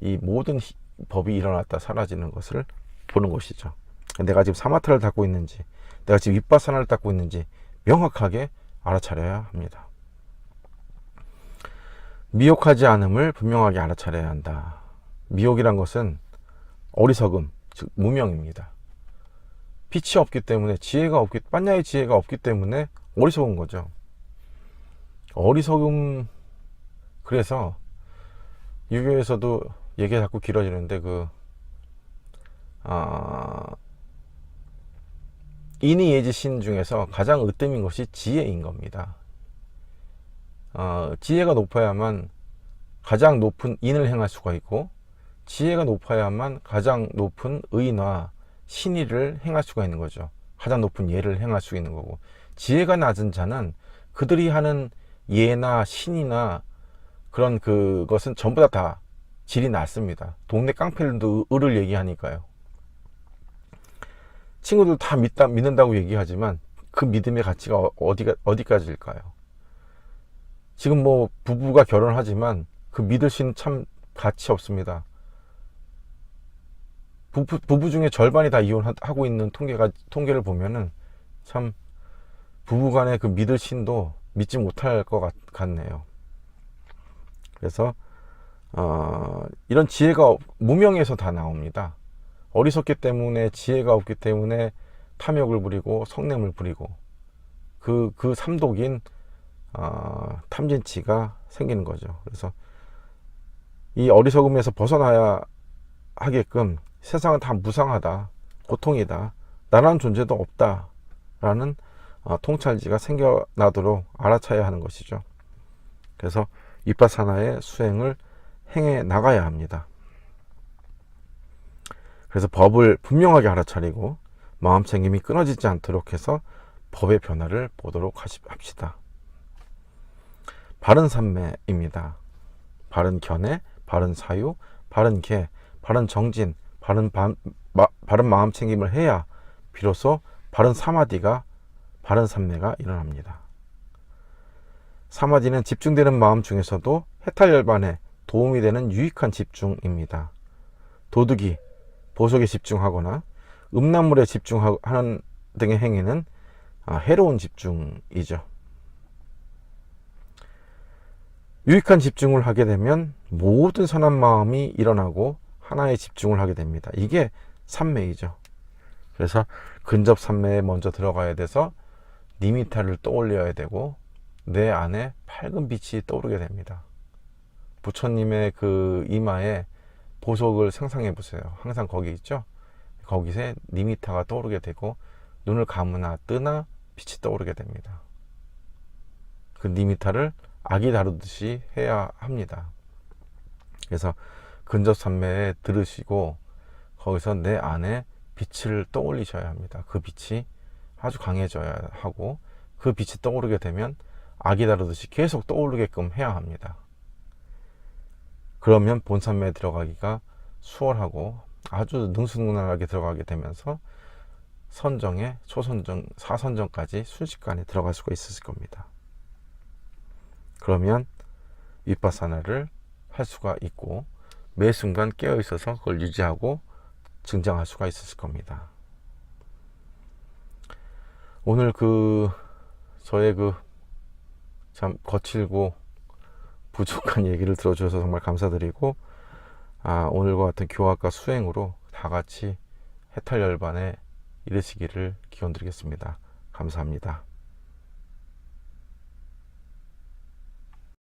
이 모든 법이 일어났다 사라지는 것을 보는 것이죠. 내가 지금 사마타를 닦고 있는지, 내가 지금 윗바사나를 닦고 있는지 명확하게 알아차려야 합니다. 미혹하지 않음을 분명하게 알아차려야 한다. 미혹이란 것은 어리석음, 즉 무명입니다. 빛이 없기 때문에,般若의 지혜가 없기 때문에 어리석은 거죠. 어리석음. 그래서 유교에서도 얘기가 자꾸 길어지는데 인의예지신 중에서 가장 으뜸인 것이 지혜인 겁니다. 지혜가 높아야만 가장 높은 인을 행할 수가 있고, 지혜가 높아야만 가장 높은 의나 신의를 행할 수가 있는 거죠. 가장 높은 예를 행할 수 있는 거고, 지혜가 낮은 자는 그들이 하는 예나 신이나 그런 그것은 전부 다 질이 낮습니다. 동네 깡패들도 을을 얘기하니까요. 친구들 다 믿는다고 얘기하지만 그 믿음의 가치가 어디까지일까요? 지금 뭐 부부가 결혼하지만 그 믿을 수는 참 가치 없습니다. 부부 중에 절반이 다 이혼하고 있는 통계를 보면은 참 부부간의 그 믿을 신도 믿지 못할 것 같네요. 그래서 이런 지혜가 무명에서 다 나옵니다. 어리석기 때문에, 지혜가 없기 때문에 탐욕을 부리고 성냄을 부리고 그 삼독인 탐진치가 생기는 거죠. 그래서 이 어리석음에서 벗어나야 하게끔 세상은 다 무상하다, 고통이다, 나라는 존재도 없다 라는 통찰지가 생겨나도록 알아차야 하는 것이죠. 그래서 윗바사나의 수행을 행해 나가야 합니다. 그래서 법을 분명하게 알아차리고 마음챙김이 끊어지지 않도록 해서 법의 변화를 보도록 합시다. 바른 삼매입니다. 바른 견해, 바른 사유, 바른 계, 바른 정진, 바른 마음챙김을 해야 비로소 바른 사마디가, 바른 삼매가 일어납니다. 사마디는 집중되는 마음 중에서도 해탈열반에 도움이 되는 유익한 집중입니다. 도둑이 보석에 집중하거나 음란물에 집중하는 등의 행위는 해로운 집중이죠. 유익한 집중을 하게 되면 모든 선한 마음이 일어나고 하나에 집중을 하게 됩니다. 이게 삼매이죠. 그래서 근접 삼매에 먼저 들어가야 돼서 니미타를 떠올려야 되고 내 안에 밝은 빛이 떠오르게 됩니다. 부처님의 그 이마에 보석을 상상해 보세요. 항상 거기 있죠. 거기서 니미타가 떠오르게 되고 눈을 감으나 뜨나 빛이 떠오르게 됩니다. 그 니미타를 악이 다루듯이 해야 합니다. 그래서 근접삼매에 들으시고 거기서 내 안에 빛을 떠올리셔야 합니다. 그 빛이 아주 강해져야 하고 그 빛이 떠오르게 되면 악이 다루듯이 계속 떠오르게끔 해야 합니다. 그러면 본삼매에 들어가기가 수월하고 아주 능수능란하게 들어가게 되면서 선정에 초선정, 사선정까지 순식간에 들어갈 수가 있을 겁니다. 그러면 윗바사나를 할 수가 있고 매 순간 깨어 있어서 그걸 유지하고 증장할 수가 있을 겁니다. 오늘 저의 참 거칠고 부족한 얘기를 들어주셔서 정말 감사드리고, 오늘과 같은 교학과 수행으로 다 같이 해탈열반에 이르시기를 기원드리겠습니다. 감사합니다.